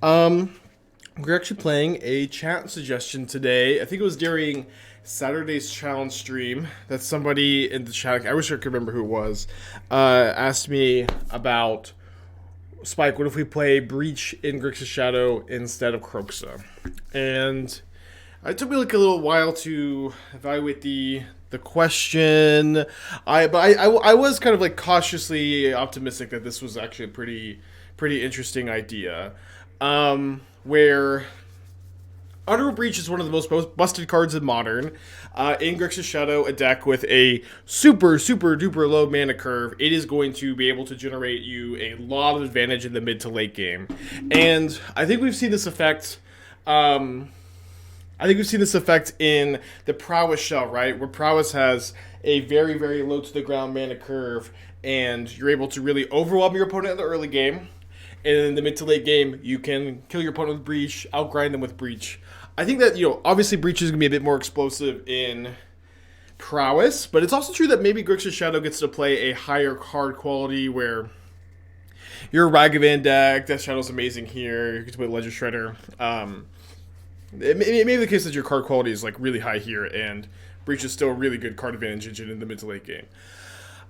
We're actually playing a chat suggestion today. I think it was during Saturday's challenge stream that somebody in the chat, I wish I could remember who it was, asked me about, Spike, what if we play Breach in Grixis Shadow instead of Kroxa? And it took me like a little while to evaluate the question. I was kind of like cautiously optimistic that this was actually a pretty interesting idea. Where Underworld Breach is one of the most busted cards in Modern. In Grixis Shadow, a deck with a super duper low mana curve, it is going to be able to generate you a lot of advantage in the mid to late game. And I think we've seen this effect. I think we've seen this effect in the Prowess shell, right? Where Prowess has a very low to the ground mana curve, and you're able to really overwhelm your opponent in the early game. And in the mid to late game, you can kill your opponent with Breach, outgrind them with Breach. I think that, obviously Breach is going to be a bit more explosive in Prowess, but it's also true that maybe Grixis Shadow gets to play a higher card quality where your Ragavan deck, Death Shadow's amazing here, you get to play Ledger Shredder. It may be the case that your card quality is like really high here, and Breach is still a really good card advantage engine in the mid to late game.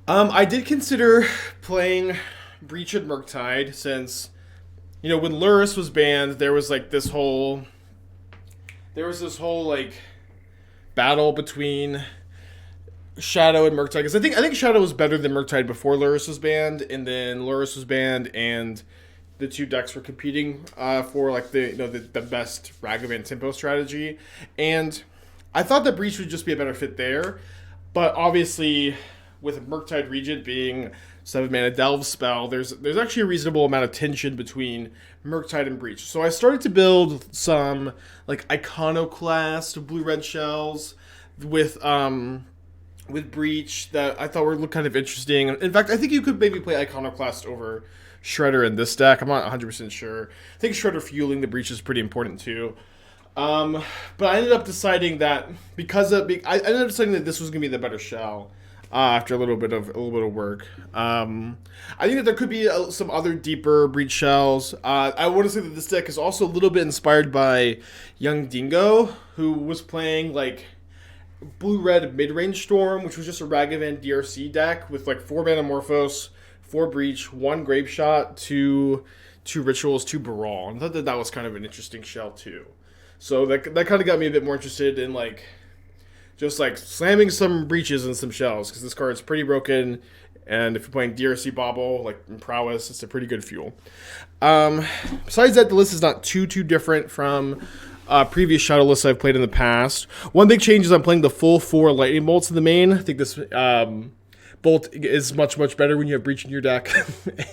I did consider playing Breach at Murktide, since when Lurrus was banned, there was this whole like battle between Shadow and Murktide, because I think Shadow was better than Murktide before Lurrus was banned, and then Lurrus was banned, and the two decks were competing for like the best Ragavan tempo strategy, and I thought that Breach would just be a better fit there, but obviously with Murktide Regent being 7 mana Delve spell, there's actually a reasonable amount of tension between Murktide and Breach. So I started to build some like iconoclast blue-red shells with Breach that I thought looked kind of interesting. In fact, I think you could maybe play iconoclast over Shredder in this deck. I'm not 100% sure. I think Shredder fueling the Breach is pretty important too. But I ended up deciding that this was gonna be the better shell. After a little bit of work, I think that there could be some other deeper Breach shells. I want to say that this deck is also a little bit inspired by Young Dingo, who was playing like blue-red mid-range Storm, which was just a Ragavan DRC deck with like 4 mana Morphos, 4 Breach, 1 Grave Shot, 2 Rituals, 2 Baral. I thought that was kind of an interesting shell too. So that kind of got me a bit more interested in just like slamming some Breaches and some shells, because this card's pretty broken, and if you're playing DRC Bauble, like in Prowess, it's a pretty good fuel. Besides that, the list is not too different from previous Shadow lists I've played in the past. One big change is I'm playing the full 4 Lightning Bolts in the main. I think this bolt is much better when you have Breach in your deck,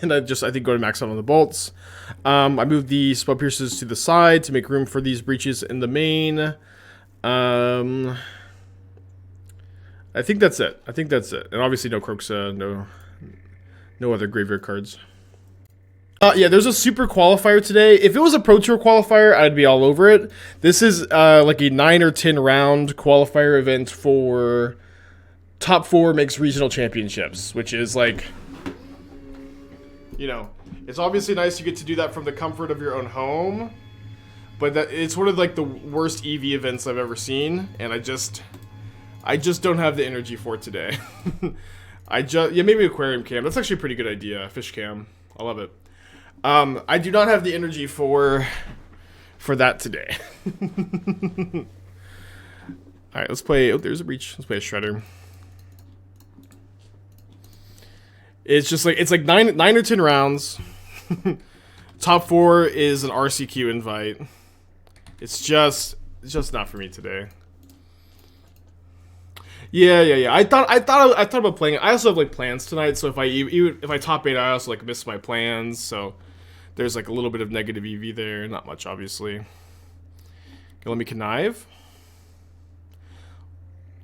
and I think go to max out on the bolts. I moved the Spell Pierces to the side to make room for these Breaches in the main. I think that's it. And obviously no Kroxa, no other graveyard cards. Yeah, there's a super qualifier today. If it was a Pro Tour qualifier, I'd be all over it. This is like a 9 or 10 round qualifier event for top 4 makes regional championships, which is like, it's obviously nice you get to do that from the comfort of your own home, but it's one of like the worst EV events I've ever seen, and I just don't have the energy for it today. Maybe Aquarium Cam. That's actually a pretty good idea. Fish Cam. I love it. I do not have the energy for that today. Alright, let's play. Oh, there's a Breach. Let's play a Shredder. It's just like, it's like 9 or 10 rounds. Top 4 is an RCQ invite. It's just not for me today. Yeah. I thought about playing it. I also have like plans tonight, so if I top 8, I also like miss my plans. So there's like a little bit of negative EV there, not much obviously. Okay, let me connive.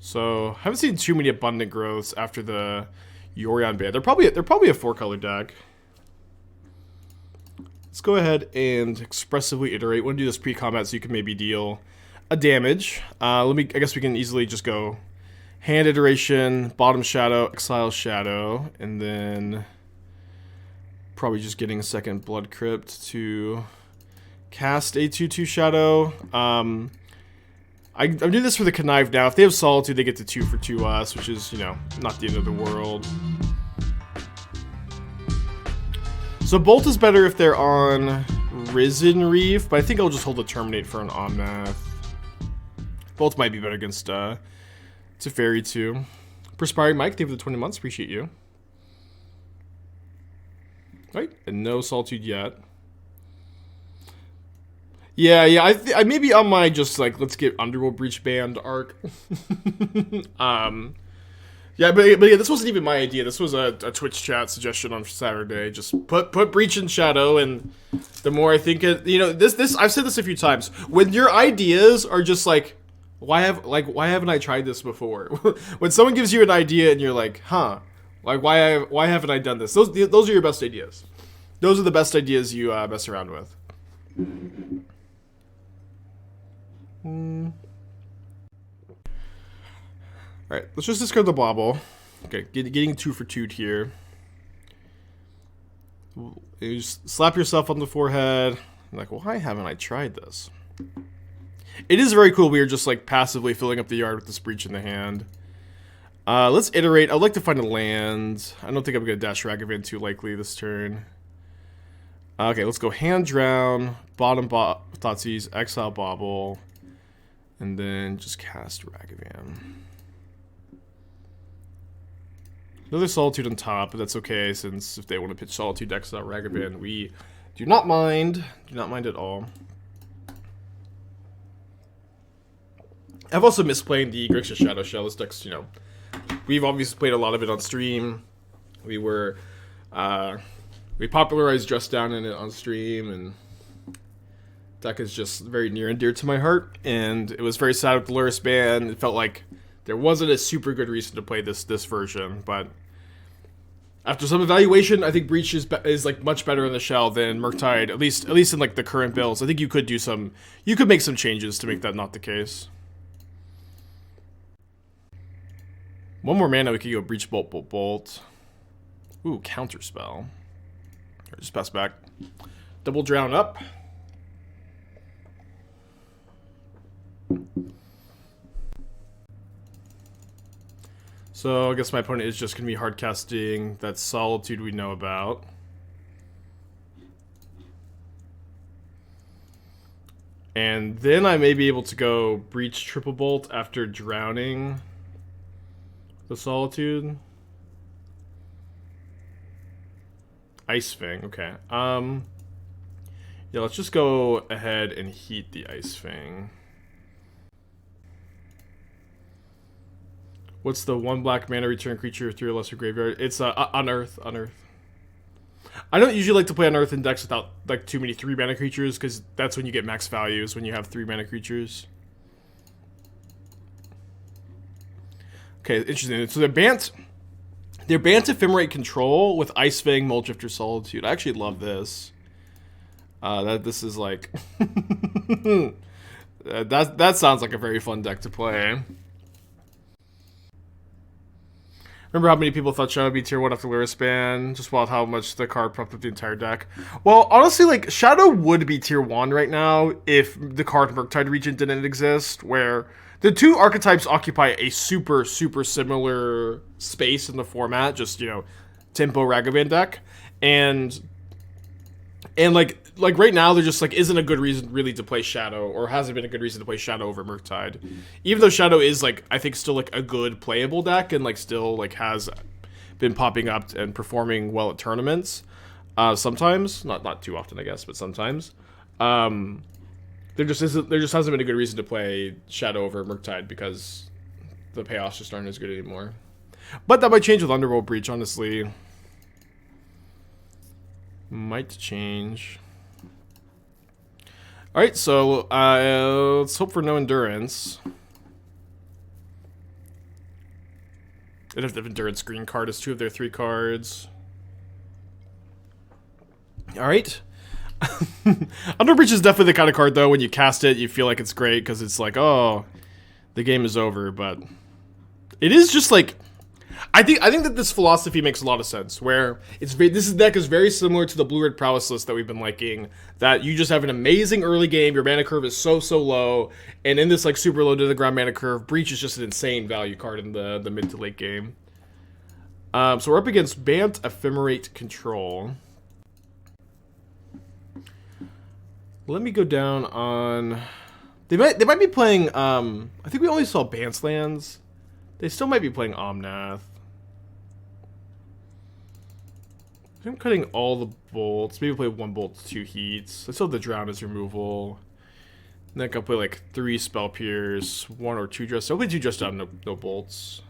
So I haven't seen too many abundant growths after the Yorion ban. They're probably a 4-color deck. Let's go ahead and expressively iterate. Want to do this pre-combat so you can maybe deal a damage. I guess we can easily just go hand iteration, bottom shadow, exile shadow, and then probably just getting a second Blood Crypt to cast a 2/2 Shadow. I'm doing this for the Connive now. If they have Solitude, they get to 2 for 2 us, which is, you know, not the end of the world. So Bolt is better if they're on Risen Reef, but I think I'll just hold a Terminate for an Omnath. Bolt might be better against Teferi too. Perspiring Mike, thank you for the 20 months, appreciate you. Right, and no Solitude yet. Yeah, I may be on my just like, let's get Underworld Breach banned arc. Yeah, but yeah, this wasn't even my idea. This was a Twitch chat suggestion on Saturday. Just put Breach in Shadow, and the more I think it, you know, this I've said this a few times. When your ideas are just like, why haven't I tried this before? When someone gives you an idea and you're like, huh, like why haven't I done this? Those are your best ideas. Those are the best ideas you mess around with. Alright, let's just discard the Bauble. Okay, getting 2 for 2 here. You just slap yourself on the forehead. I'm like, why haven't I tried this? It is very cool. We are just like passively filling up the yard with this Breach in the hand. Let's iterate. I'd like to find a land. I don't think I'm going to dash Ragavan too likely this turn. Okay, let's go Hand Drown, bottom Thoughtseize, exile Bauble, and then just cast Ragavan. Another Solitude on top, but that's okay, since if they want to pitch Solitude decks out Ragavan, we do not mind. Do not mind at all. I've also missed playing the Grixis Shadow Shell. This deck's, you know, we've obviously played a lot of it on stream. We were, we popularized Dress Down in it on stream, and deck is just very near and dear to my heart. And it was very sad with the Luris ban. It felt like there wasn't a super good reason to play this version, but after some evaluation, I think Breach is like much better in the shell than Murktide, at least in like the current builds. I think you could make some changes to make that not the case. One more mana, we could go Breach, Bolt. Ooh, counter spell. Or just pass back. Double Drown up. So I guess my opponent is just going to be hard casting that Solitude we know about. And then I may be able to go Breach Triple Bolt after drowning the Solitude. Ice Fang, okay. Yeah, let's just go ahead and heat the Ice Fang. What's the 1 black mana return creature through a lesser graveyard? It's Unearth. I don't usually like to play Unearth in decks without like too many 3 mana creatures, because that's when you get max values, when you have 3 mana creatures. Okay, interesting. So they're banned Ephemerate Control with Ice Fang, Mulldrifter, Solitude. I actually love this. This is like that sounds like a very fun deck to play. Remember how many people thought Shadow would be tier 1 after Luris ban? Just wild how much the card propped up the entire deck. Well, honestly, like, Shadow would be tier 1 right now if the card Murktide Regent didn't exist, where the 2 archetypes occupy a super, super similar space in the format, just, you know, tempo Ragavan deck. And like right now, there just like isn't a good reason really to play Shadow, or hasn't been a good reason to play Shadow over Murktide. Even though Shadow is like, I think still like a good playable deck, and like still like has been popping up and performing well at tournaments. Sometimes, not too often, I guess, but sometimes. There just hasn't been a good reason to play Shadow over Murktide, because the payoffs just aren't as good anymore. But that might change with Underworld Breach, honestly. Might change. Alright, so let's hope for no Endurance. They'd have the Endurance green card as 2 of their 3 cards. Alright. Underworld Breach is definitely the kind of card, though, when you cast it, you feel like it's great, because it's like, oh, the game is over, but it is just like, I think that this philosophy makes a lot of sense. Where this deck is very similar to the blue-red prowess list that we've been liking. That you just have an amazing early game. Your mana curve is so low, and in this like super low to the ground mana curve, Breach is just an insane value card in the mid to late game. So we're up against Bant Ephemerate Control. Let me go down on. They might be playing. I think we only saw Bant's lands. They still might be playing Omnath. I'm cutting all the bolts. Maybe play 1 bolt, 2 heats. I still have the Drown as removal. And then I can play like 3 Spell Pierce, 1 or 2 Dress. I'll play 2 Dress Down, no bolts.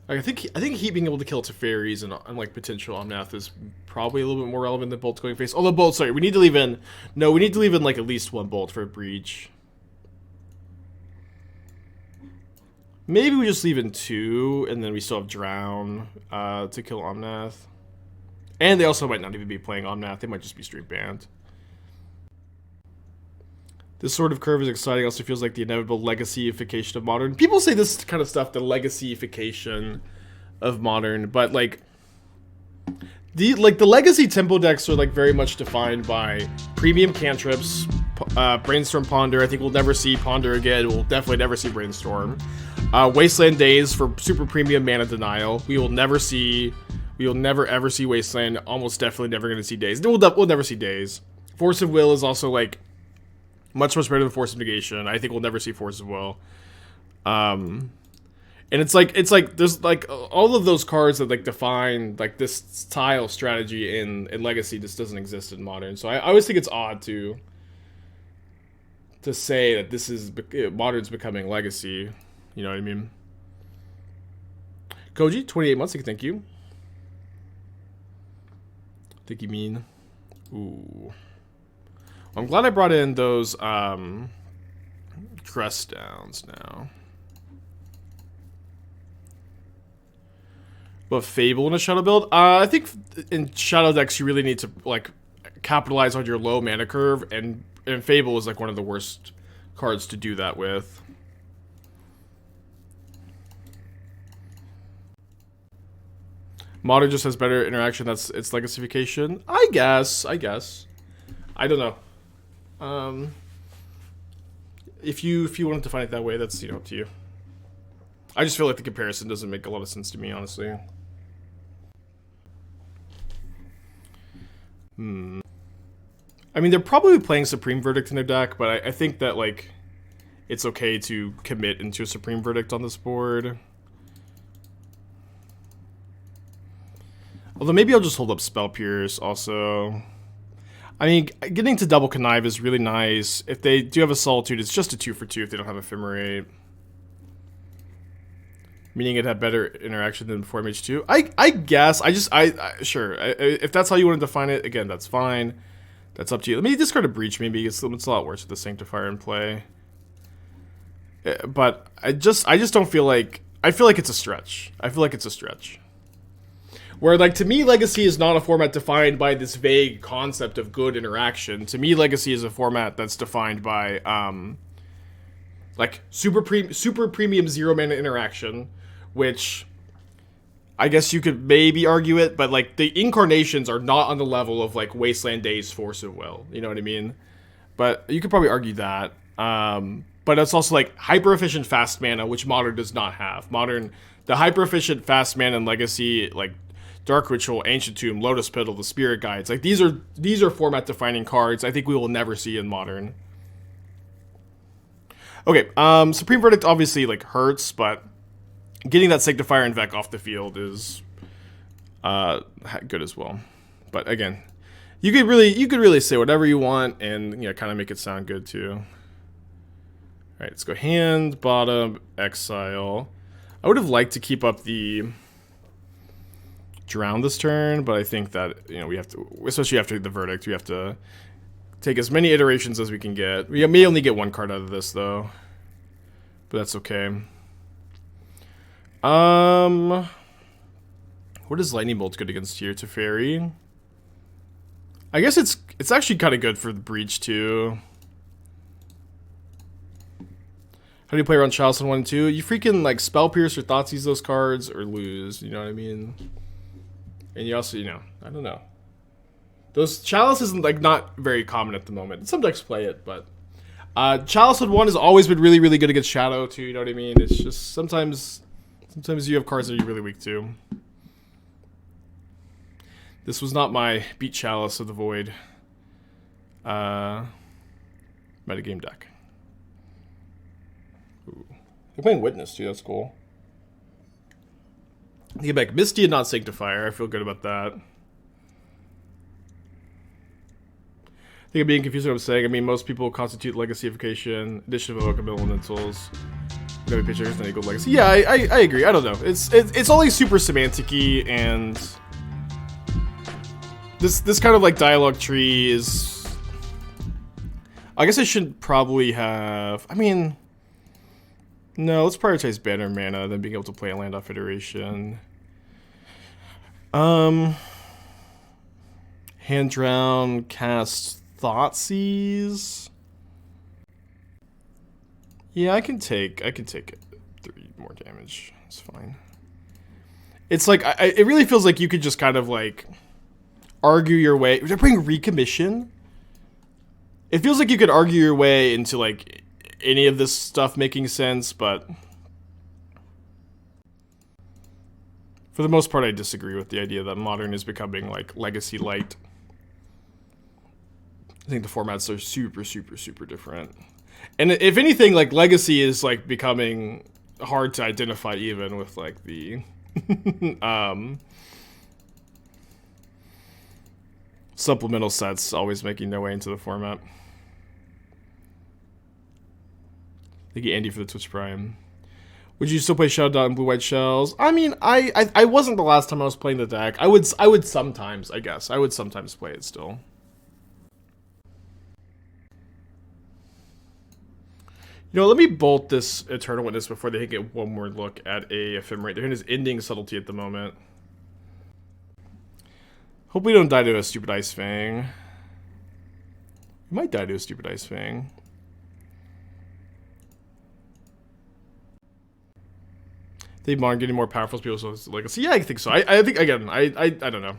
Like, I think Heat being able to kill Teferis and like potential Omnath is probably a little bit more relevant than bolts going face. Although bolts, sorry, we need to leave in. No, we need to leave in like at least 1 bolt for a Breach. Maybe we just leave in 2, and then we still have Drown to kill Omnath. And they also might not even be playing Omnath. They might just be straight banned. This sort of curve is exciting. Also feels like the inevitable legacyification of Modern. People say this kind of stuff, the legacyification of Modern, but like the legacy tempo decks are like very much defined by premium cantrips, Brainstorm Ponder. I think we'll never see Ponder again. We'll definitely never see Brainstorm. Wasteland Days for super premium mana denial. We will never ever see Wasteland. Almost definitely never going to see Days. We'll never see Days. Force of Will is also like much better than Force of Negation. I think we'll never see Force of Will. And it's like there's like all of those cards that like define like this style strategy in Legacy just doesn't exist in Modern. So I always think it's odd to say that this is Modern's becoming Legacy. You know what I mean? Koji, 28 months, thank you. Think you mean. Ooh. I'm glad I brought in those dress downs now. But Fable in a Shadow build? I think in Shadow decks you really need to like capitalize on your low mana curve, and Fable is like one of the worst cards to do that with. Modern just has better interaction. That's its legacification. I guess. I don't know. If you want to define it that way, that's up to you. I just feel like the comparison doesn't make a lot of sense to me, honestly. I mean, they're probably playing Supreme Verdict in their deck, but I think that like it's okay to commit into a Supreme Verdict on this board. Although maybe I'll just hold up Spell Pierce also. I mean, getting to double Connive is really nice. If they do have a Solitude, it's just a 2 for 2 if they don't have Ephemerate. Meaning it had better interaction than before MH2. I guess. Sure. If that's how you want to define it, again, that's fine. That's up to you. Let me discard a Breach, maybe. It's a lot worse with the Sanctifier in play. But I just don't feel like... I feel like it's a stretch. Where, like, to me, Legacy is not a format defined by this vague concept of good interaction. To me, Legacy is a format that's defined by, like, super premium 0-mana interaction, which I guess you could maybe argue it, but, like, the incarnations are not on the level of, like, Wasteland Days, Force of Will. You know what I mean? But you could probably argue that. But it's also, like, hyper-efficient fast mana, which Modern does not have. The hyper-efficient fast mana in Legacy, like, Dark Ritual, Ancient Tomb, Lotus Petal, the Spirit Guides. Like, these are format-defining cards I think we will never see in Modern. Okay, Supreme Verdict obviously, like, hurts, but getting that Sanctifier and Vec off the field is good as well. But, again, you could really say whatever you want and, kind of make it sound good, too. Alright, let's go hand, bottom, exile. I would have liked to keep up the... Drown this turn, but I think that we have to, especially after the Verdict, we have to take as many iterations as we can get. We may only get 1 card out of this though, but that's okay. What is Lightning Bolt good against here? Teferi? I guess it's actually kind of good for the Breach too. How do you play around Chalice on 1 and 2? You freaking like Spell Pierce or Thoughtseize those cards or lose, you know what I mean? And you also, you know, I don't know. Those Chalice isn't like not very common at the moment. Some decks play it, but Chalice on 1 has always been really, really good against Shadow too, you know what I mean? It's just sometimes you have cards that you're really weak to. This was not my beat Chalice of the Void metagame deck. Ooh. They're playing Witness too, that's cool. Get back Misty and not Sanctifier. I feel good about that. I think I'm being confused with what I'm saying. I mean, most people constitute Legacyification, addition of Evoke Elementals. Maybe pictures and equal Legacy. Yeah, I agree. I don't know. It's only super semantic-y, and this kind of like dialogue tree is. I guess I should probably have. I mean, no. Let's prioritize Banner Mana than being able to play a land off iteration. Hand Drown, cast Thoughtseize. Yeah, I can take it. 3 more damage. It's fine. It's like it really feels like you could just kind of like argue your way. They're playing Recommission. It feels like you could argue your way into like any of this stuff making sense, but for the most part, I disagree with the idea that Modern is becoming like Legacy light. I think the formats are super, super, super different. And if anything, like Legacy is like becoming hard to identify even with like the supplemental sets always making their way into the format. Thank you, Andy, for the Twitch Prime. Would you still play Shadow Dot and Blue White Shells? I mean, I wasn't the last time I was playing the deck. I would sometimes, I guess. I would sometimes play it still. You know, let me bolt this Eternal Witness before they get one more look at a Ephemerate. They're in his ending subtlety at the moment. Hope we don't die to a stupid Ice Fang. We might die to a stupid Ice Fang. They mind getting more powerful as people's legacy. Yeah, I think so. I think again. I don't know.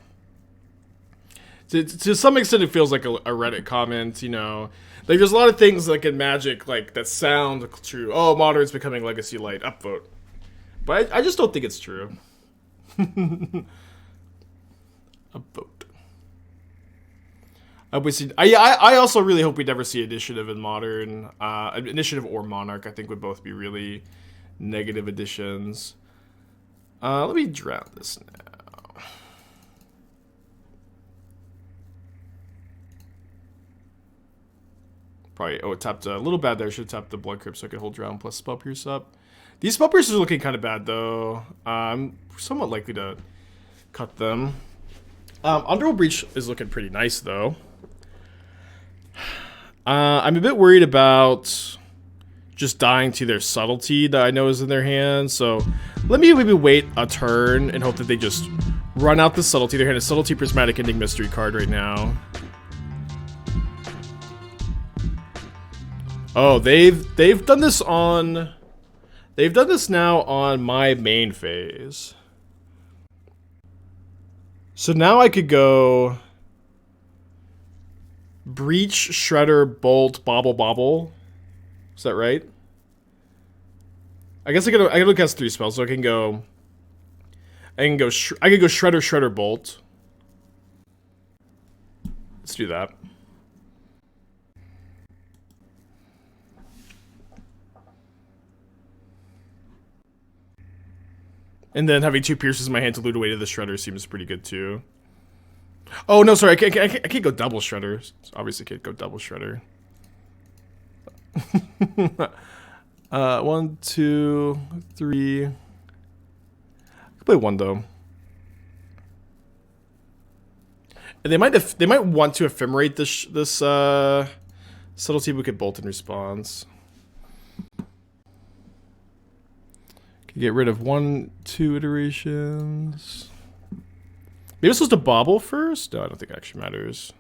To some extent, it feels like a Reddit comment. You know, like there's a lot of things like in Magic like that sound true. Oh, Modern's becoming Legacy light. Upvote. But I just don't think it's true. Upvote. I also really hope we never see Initiative in Modern. Initiative or Monarch, I think, would both be really negative additions. Let me drown this now. Probably, oh, it tapped a little bad there. I should have tapped the Blood Crypt so I could hold Drown plus Spell Pierce up. These Spell Pierces are looking kind of bad, though. I'm somewhat likely to cut them. Underworld Breach is looking pretty nice, though. I'm a bit worried about just dying to their subtlety that I know is in their hands. So let me maybe wait a turn and hope that they just run out the subtlety. They're in a subtlety Prismatic Ending Mystery card right now. Oh, they've done this on. They've done this now on my main phase. So now I could go Breach, Shredder, Bolt, Bauble. Is that right? I guess I could cast 3 spells, so I can go Shredder, Shredder, Bolt. Let's do that. And then having 2 pierces in my hand to loot away to the Shredder seems pretty good too. Oh no, sorry, I can't go double Shredder. Obviously, can't go double Shredder. 1, 2, 3. I can play 1 though. And they might want to ephemerate this subtlety. We could bolt in response. Can get rid of 1, 2 iterations. Maybe I'm supposed to Bauble first? No, I don't think it actually matters.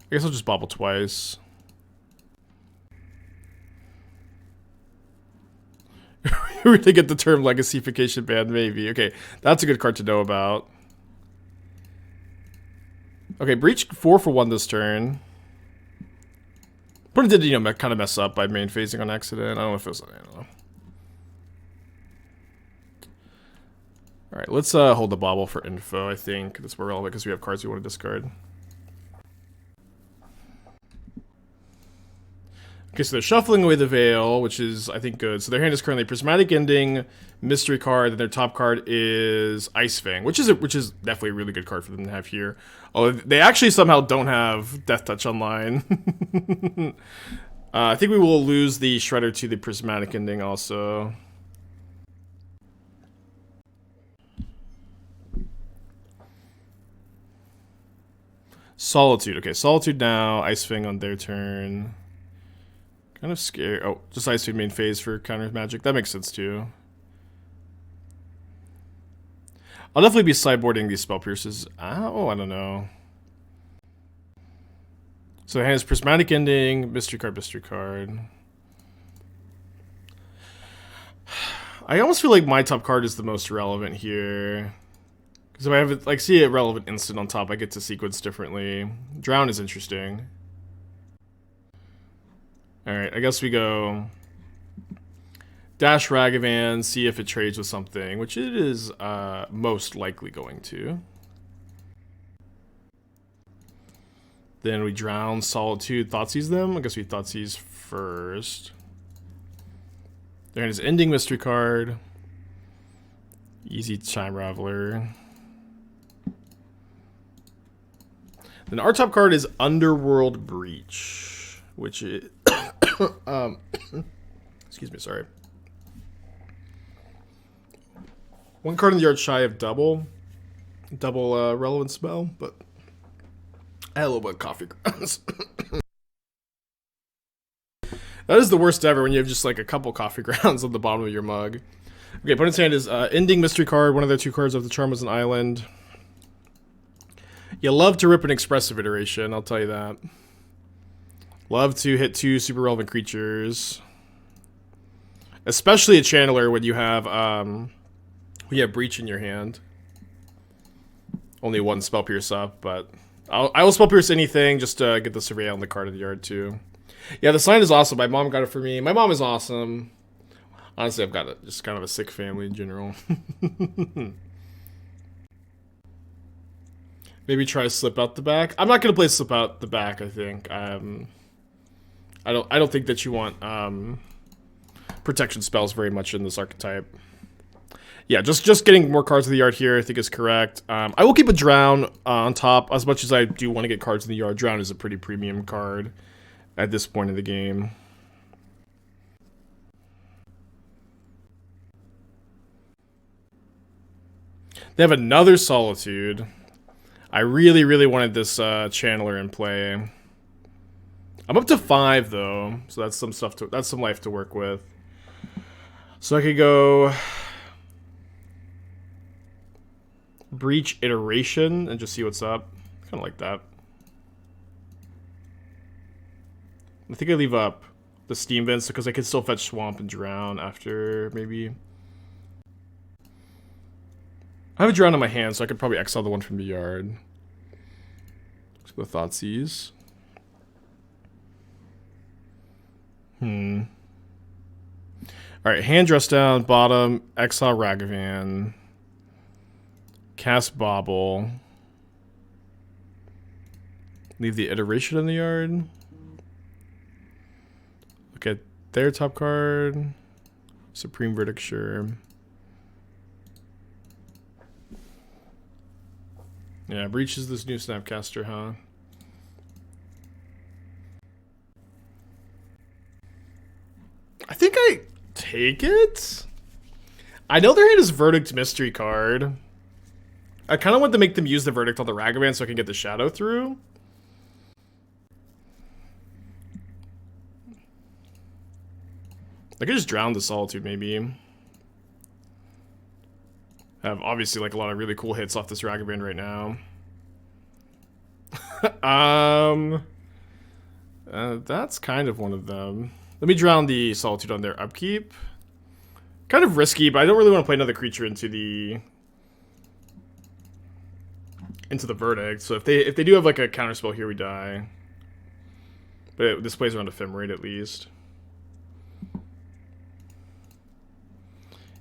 I guess I'll just Bauble twice. We're gonna get the term legacification banned, maybe. Okay, that's a good card to know about. Okay, Breach 4 for 1 this turn. But it did, you know, kind of mess up by main phasing on accident. I don't know if it was, I don't know. Alright, let's hold the Bauble for info, I think. That's more relevant because we have cards we want to discard. Okay, so they're shuffling away the Veil, which is, I think, good. So their hand is currently Prismatic Ending, Mystery card, and their top card is Ice Fang, which is definitely a really good card for them to have here. Oh, they actually somehow don't have Death Touch online. I think we will lose the Shredder to the Prismatic Ending also. Solitude. Okay, Solitude now, Ice Fang on their turn. Kind of scary. Oh, just Ice Fang main phase for counter magic. That makes sense too. I'll definitely be sideboarding these Spell Pierces. Oh, I don't know. So it has Prismatic Ending, Mystery card, Mystery card. I almost feel like my top card is the most relevant here. Because if I have it, like, see a relevant instant on top, I get to sequence differently. Drown is interesting. Alright, I guess we go dash Ragavan, see if it trades with something, which it is most likely going to. Then we drown Solitude, Thoughtseize them. I guess we Thoughtseize first. There is Ending Mystery card. Easy Time Raveler. Then our top card is Underworld Breach, which is excuse me, sorry. One card in the yard shy of double relevant spell, but I had a little bit of coffee grounds. That is the worst ever when you have just like a couple coffee grounds on the bottom of your mug. Okay, opponent's hand is Ending Mystery card, one of their 2 cards of the Charm was an island. You love to rip an Expressive Iteration, I'll tell you that. Love to hit 2 super relevant creatures. Especially a Channeler when you have Breach in your hand. Only 1 Spell Pierce up, but I will Spell Pierce anything just to get the Surveil on the card of the yard too. Yeah, the sign is awesome. My mom got it for me. My mom is awesome. Honestly, I've got just kind of a sick family in general. Maybe try to slip out the back. I'm not gonna play slip out the back, I think. I don't think that you want protection spells very much in this archetype. Yeah, just getting more cards in the yard here I think is correct. I will keep a Drown on top as much as I do want to get cards in the yard. Drown is a pretty premium card at this point in the game. They have another Solitude. I really, really wanted this Channeler in play. I'm up to 5 though, so that's some stuff that's some life to work with. So I could go Breach Iteration and just see what's up. Kind of like that. I think I leave up the Steam Vents because I can still fetch Swamp and Drown after maybe. I have a Drown in my hand, so I could probably exile the one from the yard. Let's go Thoughtseize. Alright, hand dress down, bottom, exile Ragavan. Cast Bauble. Leave the Iteration in the yard. Look at their top card. Supreme Verdict, sure. Yeah, Breach is this new Snapcaster, huh? I think I take it? I know their hand is Verdict Mystery card. I kind of want to make them use the Verdict on the Ragavan so I can get the Shadow through. I could just drown the Solitude, maybe. Have obviously like a lot of really cool hits off this Ragavan right now. That's kind of one of them. Let me drown the Solitude on their upkeep. Kind of risky, but I don't really want to play another creature into the verdict. So if they do have like a counterspell here, we die. But it displays around Ephemerate at least.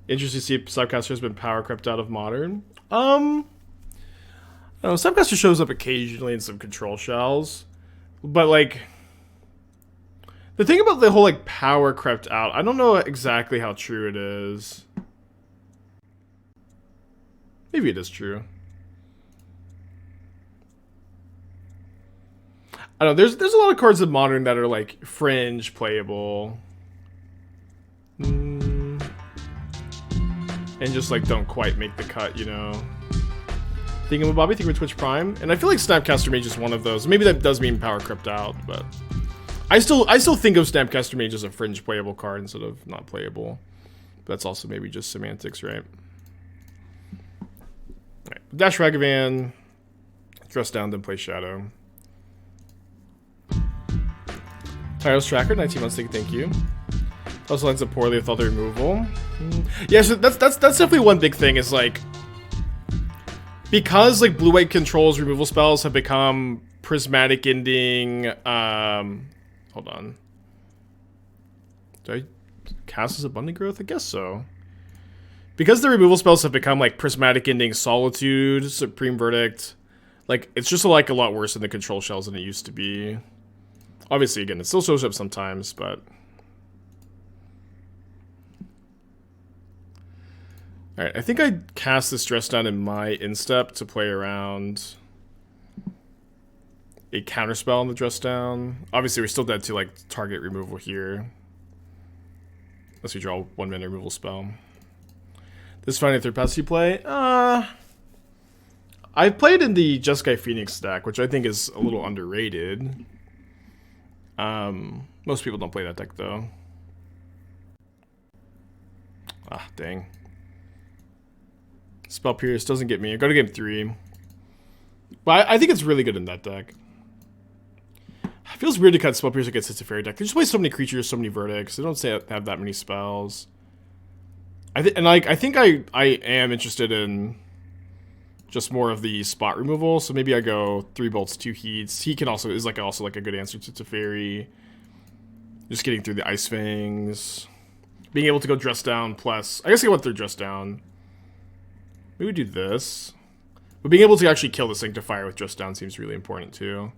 Interesting to see if Subcaster has been power crept out of Modern. I don't know, Subcaster shows up occasionally in some control shells. But like, the thing about the whole like power crept out, I don't know exactly how true it is. Maybe it is true. I don't know, there's a lot of cards in Modern that are like fringe playable. And just like don't quite make the cut, you know. Thingamabobby, think we're Twitch Prime. And I feel like Snapcaster Mage is one of those. Maybe that does mean power crept out, but I still think of Snapcaster Mage as a fringe playable card instead of not playable. But that's also maybe just semantics, right? Alright. Dash Ragavan. Dress down, then play Shadow. Tyros Tracker, 19 months, thank you. Also lines up poorly with all the removal. Yeah, so that's definitely one big thing is like, because like blue-white controls removal spells have become prismatic ending. Hold on. Did I cast as Abundant Growth? I guess so. Because the removal spells have become like prismatic ending, Solitude, Supreme Verdict. Like it's just like a lot worse in the control shells than it used to be. Obviously, again, it still shows up sometimes, but. Alright, I think I cast this Dress Down in my instep to play around a counterspell on the Dress Down. Obviously, we're still dead to like target removal here. Unless we draw 1 mana removal spell. This is finding third pass you play. I played in the Jeskai Phoenix deck, which I think is a little underrated. Most people don't play that deck though. Ah, dang. Spell Pierce doesn't get me. I go to game 3. But I think it's really good in that deck. It feels weird to cut Spell Pierce against it's a fairy deck. They just play so many creatures, so many verdicts. They don't say have that many spells. I think I am interested in just more of the spot removal. So maybe I go 3 bolts, 2 heats. He can also is like a good answer to Teferi. Just getting through the Ice Fangs. Being able to go Dress Down plus I guess I went through Dress Down. Maybe we do this. But being able to actually kill the Sanctifier with Dress Down seems really important too.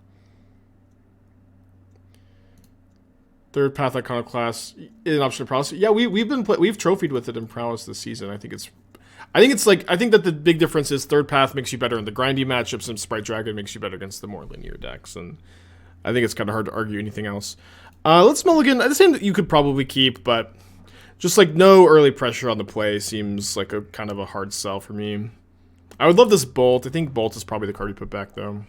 Third Path Iconoclast is an option of prowess. Yeah, we've trophied with it in prowess this season. I think that the big difference is Third Path makes you better in the grindy matchups, and Sprite Dragon makes you better against the more linear decks. And I think it's kind of hard to argue anything else. Let's mulligan. I think that you could probably keep, but just like no early pressure on the play seems like a kind of a hard sell for me. I would love this Bolt. I think Bolt is probably the card we put back though.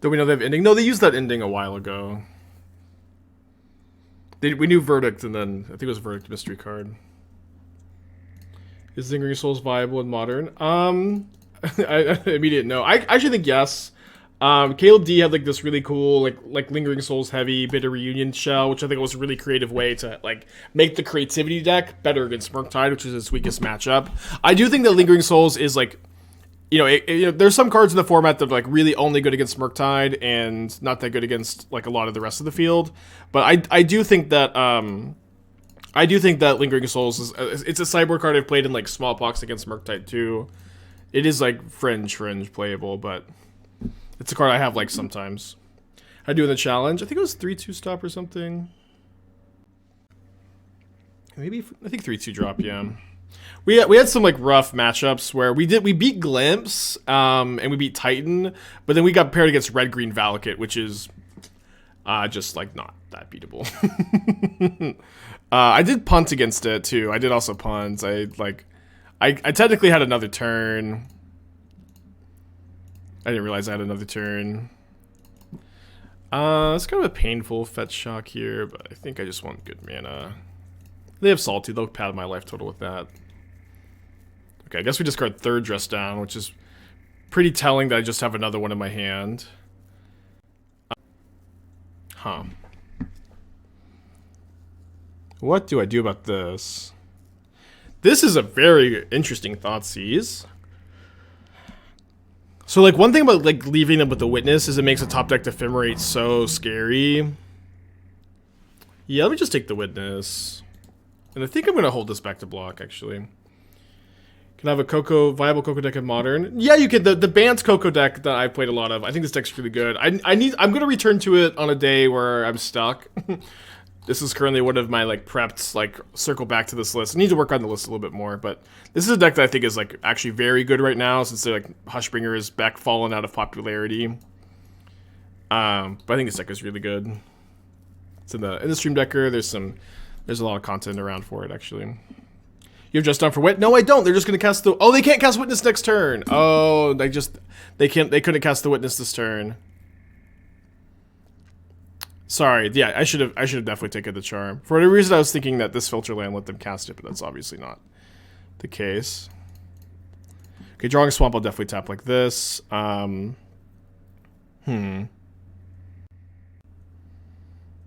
Do we know they have ending? No, they used that ending a while ago. We knew Verdict, and then I think it was Verdict mystery card. Is Lingering Souls viable in Modern? Immediate no. I actually think yes. Caleb D had like this really cool like Lingering Souls heavy Bitter Reunion shell, which I think was a really creative way to like make the creativity deck better against Murktide, which is its weakest matchup. I do think that Lingering Souls is like, you know, there's some cards in the format that are like really only good against Murktide and not that good against like a lot of the rest of the field. But I do think that Lingering Souls is it's a sideboard card I've played in like Smallpox against Murktide too. It is like fringe playable, but it's a card I have like sometimes. How do in the challenge? I think it was 3/2 stop or something. Maybe I think 3/2 drop. Yeah. We had some like rough matchups where we beat Glimpse and we beat Titan, but then we got paired against Red Green Valakut, which is just like not that beatable. I did punt against it too. I did also punt. I technically had another turn. I didn't realize I had another turn. It's kind of a painful fetch shock here, but I think I just want good mana. They have Solitude. They'll pad my life total with that. Okay, I guess we discard third Dress Down, which is pretty telling that I just have another one in my hand. Huh. What do I do about this? This is a very interesting Thoughtseize. So, like, one thing about, like, leaving them with the Witness is it makes a top deck Ephemerate so scary. Yeah, let me just take the Witness. And I think I'm going to hold this back to block, actually. Can I have a viable Coco deck in Modern? Yeah, you can. The Bant's Coco deck that I played a lot of. I think this deck's really good. I'm going to return to it on a day where I'm stuck. This is currently one of my, like, prepped, like, circle back to this list. I need to work on the list a little bit more, but this is a deck that I think is, like, actually very good right now, since they're, like, Hushbringer is back fallen out of popularity. But I think this deck is really good. It's in the Stream Decker. There's a lot of content around for it, actually. You're just done for Wit? No, I don't. They're just gonna cast the. Oh, they can't cast Witness next turn. Oh, they couldn't cast the Witness this turn. Sorry, yeah, I should have definitely taken the Charm. For whatever reason, I was thinking that this filter land let them cast it, but that's obviously not the case. Okay, drawing a Swamp, I'll definitely tap like this. I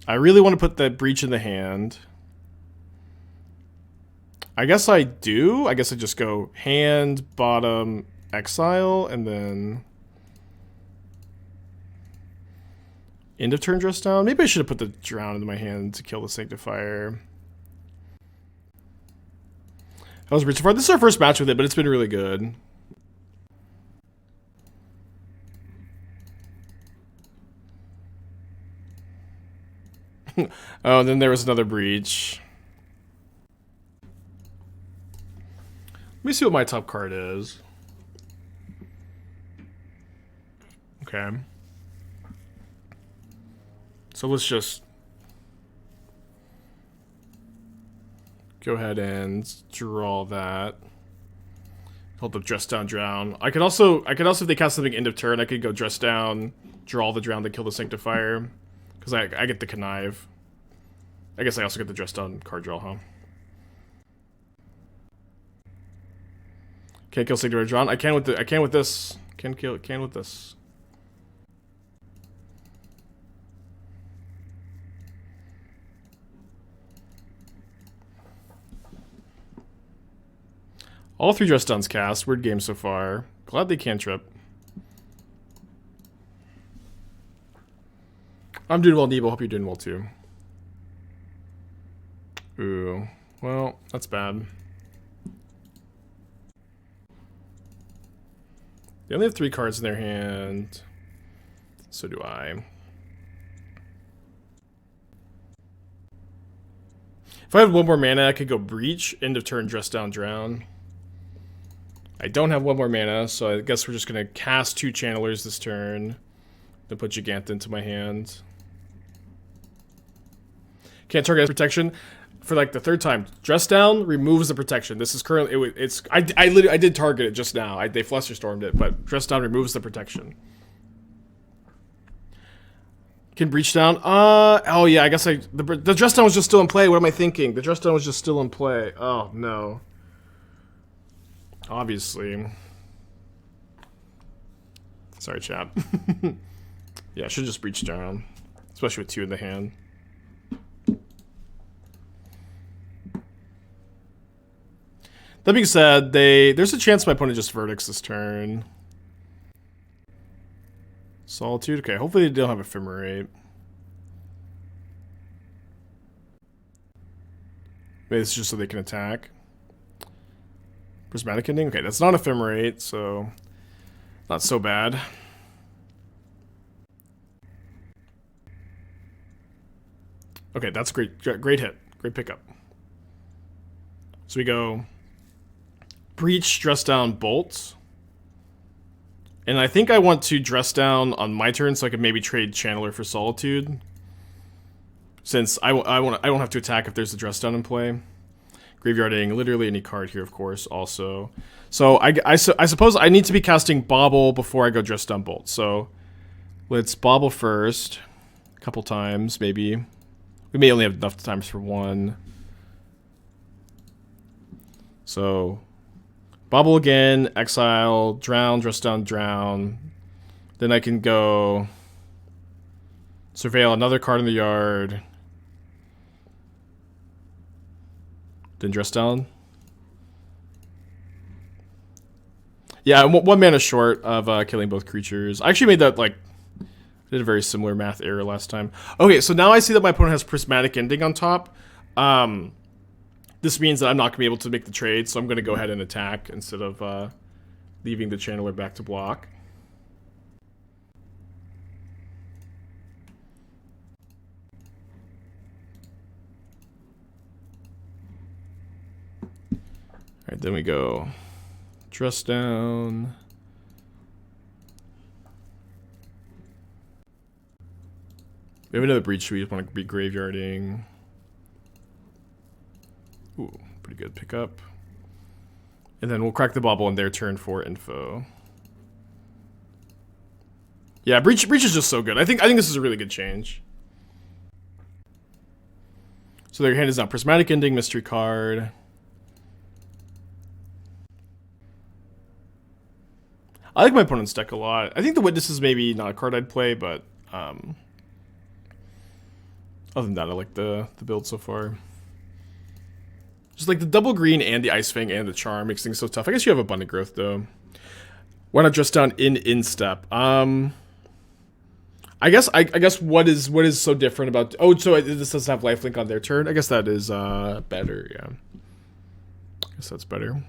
really want to put that Breach in the hand. I guess I do. I guess I just go hand, bottom, exile, and then end of turn dress down. Maybe I should have put the Drown into my hand to kill the Sanctifier. I was reaching for it. This is our first match with it, but it's been really good. Oh, and then there was another Breach. Let me see what my top card is. Okay. So let's just go ahead and draw that. Hold up, dress down, drown. I could also if they cast something end of turn, I could go dress down, draw the drown to kill the Sanctifier. Because I get the connive. I guess I also get the dress down card draw, huh? Can't kill Sanctifier Drown. I can with this. Can with this. All 3 dress downs cast. Weird game so far. Glad they cantrip. I'm doing well, Nimble. Hope you're doing well too. Ooh. Well, that's bad. They only have 3 cards in their hand. So do I. If I had 1 more mana, I could go Breach, end of turn, dress down, drown. I don't have 1 more mana, so I guess we're just going to cast 2 Channelers this turn. Then put Jegantha into my hand. Can't target protection. For like the 3rd time, dress down removes the protection. This is currently I did target it just now. They flusterstormed it, but dress down removes the protection. Can breach down? Oh yeah, I guess the dress down was just still in play. What am I thinking? The dress down was just still in play. Oh no. Obviously. Sorry, chat. Yeah, I should just breach down, especially with 2 in the hand. That being said, there's a chance my opponent just verdicts this turn. Solitude? Okay, hopefully they don't have Ephemerate. Maybe it's just so they can attack. Prismatic Ending? Okay, that's not Ephemerate, so not so bad. Okay, that's great. Great hit. Great pickup. So we go Breach, dress down, bolt. And I think I want to dress down on my turn so I can maybe trade Channeler for Solitude. Since I don't have to attack if there's a dress down in play. Graveyarding literally any card here, of course, also. So I suppose I need to be casting Bauble before I go dress down bolt. So let's Bauble first. A couple times, maybe. We may only have enough times for 1. So Bauble again, exile, drown, dress down, drown. Then I can go Surveil, another card in the yard. Then dress down. Yeah, one mana short of killing both creatures. I actually made that, like, did a very similar math error last time. Okay, so now I see that my opponent has Prismatic Ending on top. This means that I'm not going to be able to make the trade, so I'm going to go ahead and attack instead of leaving the Channeler back to block. Alright, then we go dress down. We have another breach we just want to be graveyarding. Ooh, pretty good pickup. And then we'll crack the Bauble on their turn for info. Yeah, breach is just so good. I think this is a really good change. So their hand is now Prismatic Ending, Mystery card. I like my opponent's deck a lot. I think the Witness is maybe not a card I'd play, but other than that, I like the build so far. Just like the double green and the Ice Fang and the Charm makes things so tough. I guess you have Abundant Growth though. Why not dress down in instep? I guess what is so different about? Oh, so this doesn't have lifelink on their turn. I guess that is better. Yeah, I guess that's better.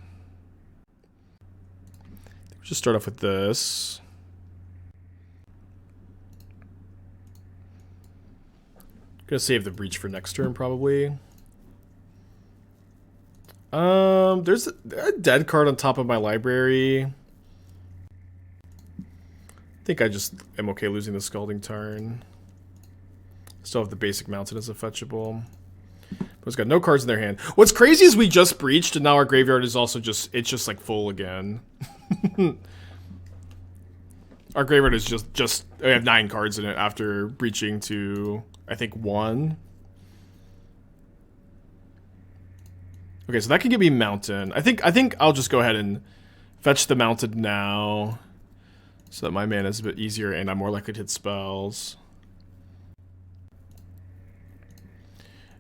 Just start off with this. Gonna save the breach for next turn probably. There's a dead card on top of my library. I think I just am okay losing the Scalding Tarn. Still have the basic Mountain as a fetchable. But it's got no cards in their hand. What's crazy is we just breached and now our graveyard is also just like full again. Our graveyard is just we have 9 cards in it after breaching to I think 1. Okay, so that can give me Mountain. I think I'll just go ahead and fetch the Mountain now, so that my mana is a bit easier and I'm more likely to hit spells.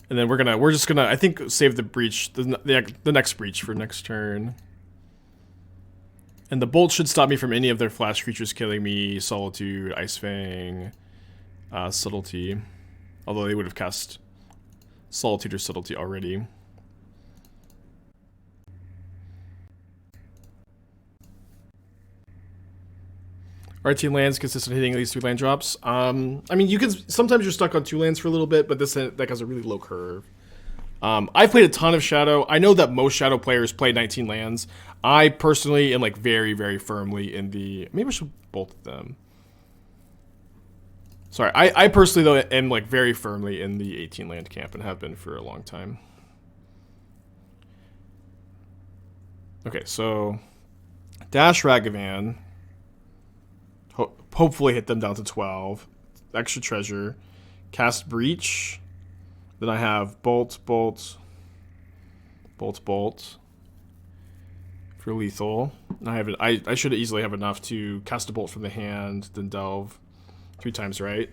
And then we're just gonna I think save the breach the next breach for next turn. And the Bolt should stop me from any of their flash creatures killing me. Solitude, Ice Fang, Subtlety. Although they would have cast Solitude or Subtlety already. RT lands consistent hitting at least 3 land drops. I mean, you can sometimes you're stuck on 2 lands for a little bit, but this deck has a really low curve. I've played a ton of Shadow. I know that most Shadow players play 19 lands. I personally am like very, very firmly in the... Maybe I should bolt them. Sorry, I personally though am like very firmly in the 18 land camp and have been for a long time. Okay, so dash Ragavan. Hopefully hit them down to 12. Extra treasure. Cast Breach. Then I have Bolt, Bolt, Bolt, Bolt for lethal. And I should easily have enough to cast a Bolt from the hand, then Delve 3 times, right?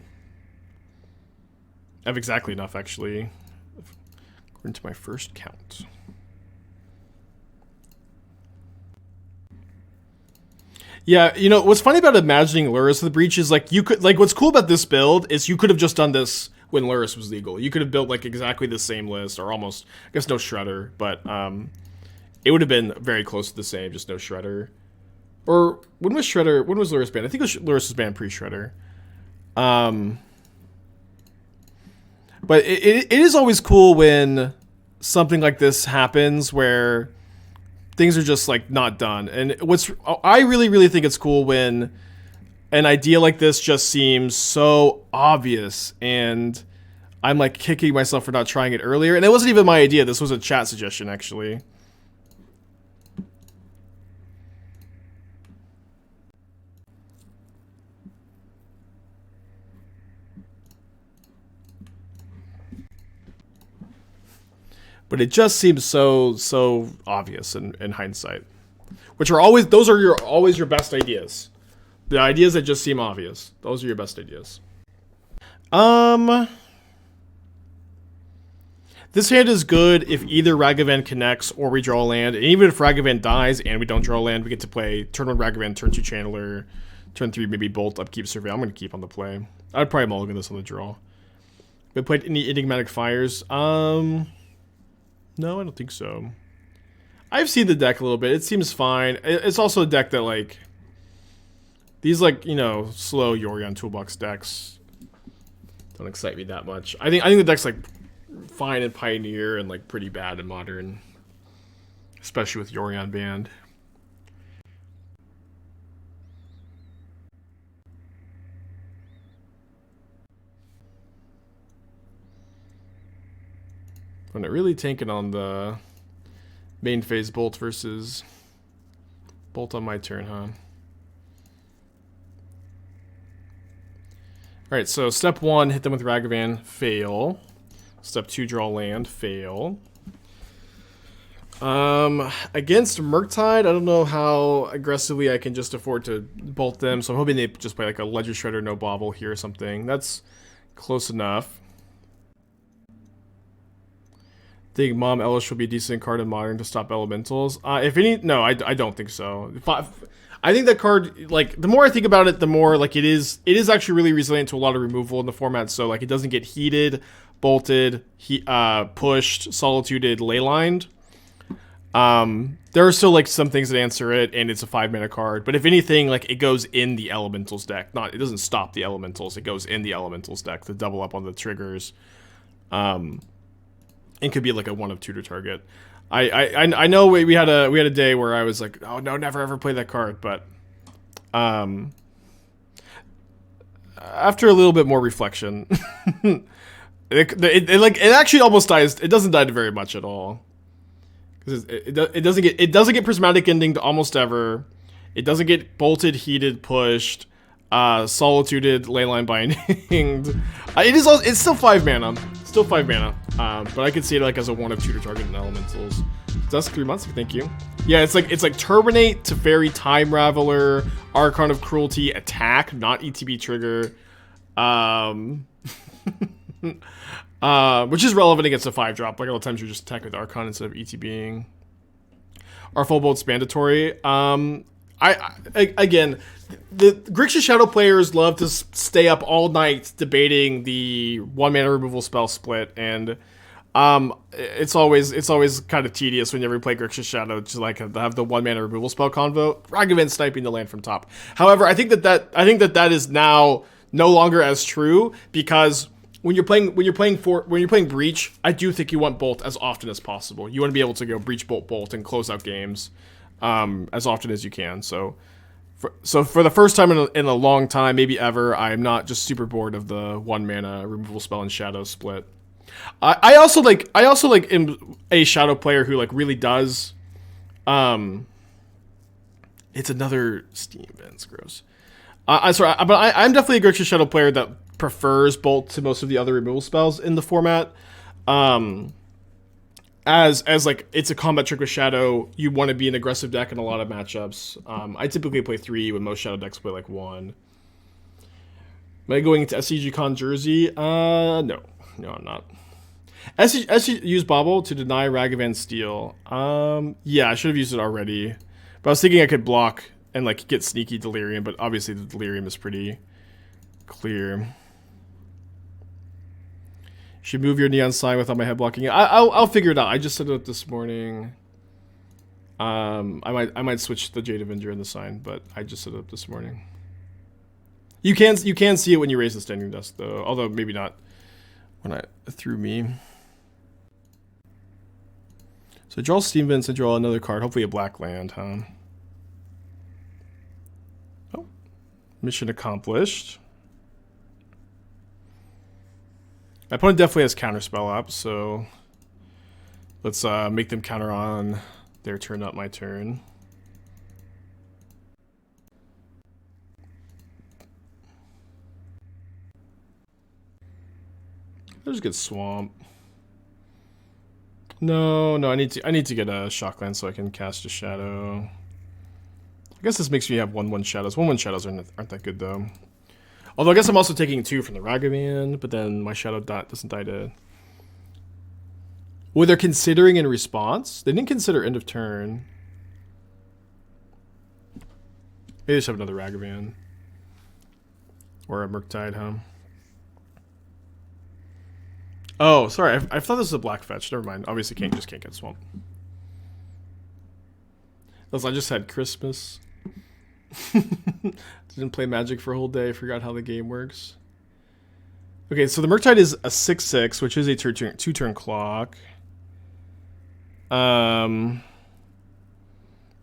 I have exactly enough, actually, according to my first count. Yeah, you know, what's funny about imagining Lurrus the Breach is, like, you could, like, what's cool about this build is you could have just done this when Lurrus was legal. You could have built, like, exactly the same list, or almost, I guess no Shredder, but, it would have been very close to the same, just no Shredder. Or, when was Lurrus banned? I think Lurrus was banned pre-Shredder. But it is always cool when something like this happens, where things are just like not done. And I really think it's cool when an idea like this just seems so obvious and I'm like kicking myself for not trying it earlier. And it wasn't even my idea. This was a chat suggestion, actually. But it just seems so obvious in hindsight. Which are always, those are always your best ideas. The ideas that just seem obvious. Those are your best ideas. This hand is good if either Ragavan connects or we draw a land. And even if Ragavan dies and we don't draw a land, we get to play turn 1 Ragavan, turn 2 Channeler, turn 3 maybe Bolt, upkeep, Survey. I'm going to keep on the play. I'd probably mulligan this on the draw. We played any Enigmatic Fires? No, I don't think so. I've seen the deck a little bit. It seems fine. It's also a deck that, like, these, like, you know, slow Yorion toolbox decks don't excite me that much. I think the deck's, like, fine in Pioneer and, like, pretty bad in Modern. Especially with Yorion banned. When it really tanking on the main phase Bolt versus Bolt on my turn, huh? Alright, so step 1, hit them with Ragavan, fail. Step 2, draw land, fail. Against Murktide, I don't know how aggressively I can just afford to bolt them, so I'm hoping they just play like a Ledger Shredder, no Bauble here or something. That's close enough. Think Mom Elish will be a decent card in Modern to stop elementals. If any, no, I don't think so. I think that card, like, the more I think about it, the more, like, it is actually really resilient to a lot of removal in the format, so, like, it doesn't get heated, bolted, pushed, solituded, leylined. There are still, like, some things that answer it, and it's a 5-mana card, but if anything, like, it goes in the elementals deck. It doesn't stop the elementals, it goes in the elementals deck to double up on the triggers. It could be like a 1 of tutor target. I know we had a day where I was like, oh no, never ever play that card, but after a little bit more reflection, it actually almost dies. It doesn't die to very much at all, because it doesn't get prismatic ending to almost ever. It doesn't get bolted, heated, pushed, solituded, leyline binding. It's still 5 mana. Still 5 mana, but I could see it like as a 1 of tutor target in elementals. Dusk 3 months, thank you. Yeah, it's like Terminate, Teferi, Time Raveler, Archon of Cruelty, attack, not ETB trigger, which is relevant against a 5-drop. Like, a lot of times you just attack with Archon instead of ETBing. Our full bolt's mandatory. Again, the Grixis Shadow players love to stay up all night debating the 1-mana removal spell split, and it's always kind of tedious whenever you play Grixis Shadow to like have the 1-mana removal spell convo. Ragavan sniping the land from top. However, I think that is now no longer as true, because when you're playing Breach, I do think you want Bolt as often as possible. You want to be able to go Breach, Bolt, and close out games as often as you can. So for the first time in a long time, maybe ever, I'm not just super bored of the 1-mana removal spell and Shadow split. I also am a Shadow player who like really does. It's another Steam events, gross. I'm definitely a Grixis Shadow player that prefers Bolt to most of the other removal spells in the format. As like, it's a combat trick with Shadow, you want to be an aggressive deck in a lot of matchups. I typically play 3 when most Shadow decks play like 1. Am I going into SCG Con Jersey? No, I'm not. SCG used Bauble to deny Ragavan Steal. Yeah, I should have used it already. But I was thinking I could block and like get sneaky Delirium, but obviously the Delirium is pretty clear. Should move your neon sign without my head blocking it. I'll figure it out. I just set it up this morning. I might switch the Jade Avenger in the sign, but I just set it up this morning. You can see it when you raise the standing desk though, although maybe not when through me. So draw Steam Vents and draw another card, hopefully a black land, huh? Oh, mission accomplished. My opponent definitely has counterspell up, so let's make them counter on their turn, not my turn. I'll just get Swamp. No, I need to get a Shockland so I can cast a Shadow. I guess this makes me have 1/1 shadows. 1/1 shadows aren't that good though. Although I guess I'm also taking 2 from the Ragavan, but then my Shadow doesn't die to... Well, they're considering in response? They didn't consider end of turn. Maybe they just have another Ragavan. Or a Murktide, huh? Oh, sorry. I thought this was a black fetch. Never mind. Obviously, just can't get Swamp. I just had Christmas. Didn't play Magic for a whole day. Forgot how the game works. Okay, so the Murktide is a 6/6, which is a 2-turn clock. Can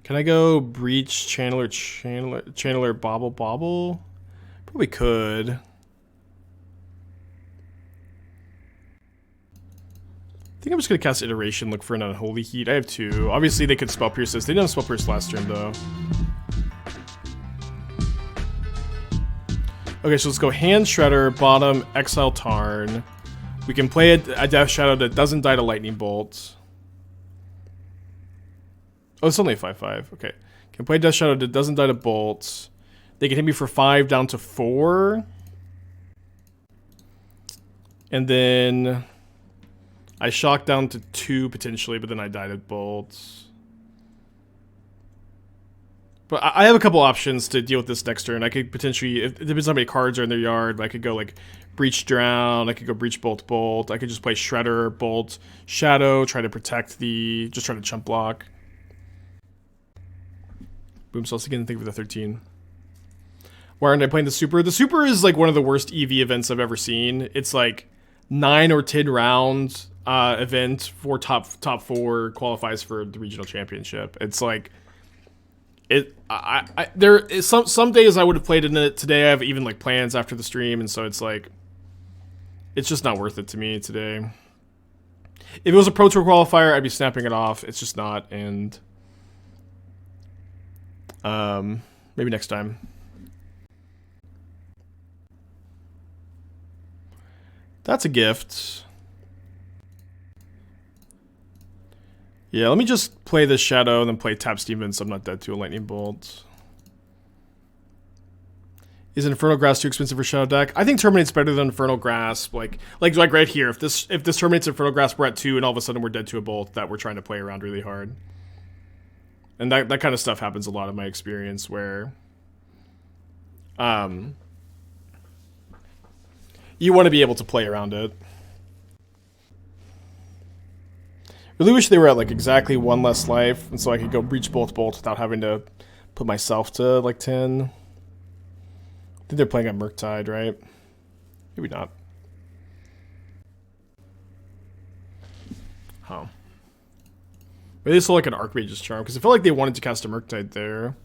I go Breach, Channeler, Bauble? Probably could. I think I'm just going to cast Iteration, look for an Unholy Heat. I have 2. Obviously, they could Spell Pierce this. They didn't have Spell Pierce last turn, though. Okay, so let's go Hand Shredder, bottom, Exile Tarn. We can play a Death Shadow that doesn't die to Lightning Bolt. Oh, it's only a 5/5. Okay. Can play Death Shadow that doesn't die to Bolt. They can hit me for 5 down to 4. And then I shock down to 2 potentially, but then I die to Bolt. But I have a couple options to deal with this next turn. I could potentially, if it depends on how many cards are in their yard, but I could go like Breach Drown, I could go Breach Bolt. I could just play Shredder, Bolt, Shadow, try to protect just try to chump block. Boom, so let's again think of the 13. Why aren't I playing the Super? The Super is like one of the worst EV events I've ever seen. It's like 9 or 10 round event for top 4 qualifies for the regional championship. It's like there is some days I would have played in it. Today I have even like plans after the stream, and so it's like it's just not worth it to me today. If it was a Pro Tour qualifier, I'd be snapping it off. It's just not, and maybe next time. That's a gift. Yeah, let me just play this Shadow and then play Tap Steven so I'm not dead to a Lightning Bolt. Is Infernal Grasp too expensive for Shadow deck? I think Terminate's better than Infernal Grasp. Like right here, if this Terminate's Infernal Grasp, we're at 2 and all of a sudden we're dead to a Bolt that we're trying to play around really hard. And that kind of stuff happens a lot in my experience where you want to be able to play around it. Really wish they were at like exactly 1 less life, and so I could go Breach Bolt without having to put myself to like 10. I think they're playing at Murktide, right? Maybe not. Huh. Maybe they still like an Archmage's Charm, because I feel like they wanted to cast a Murktide there.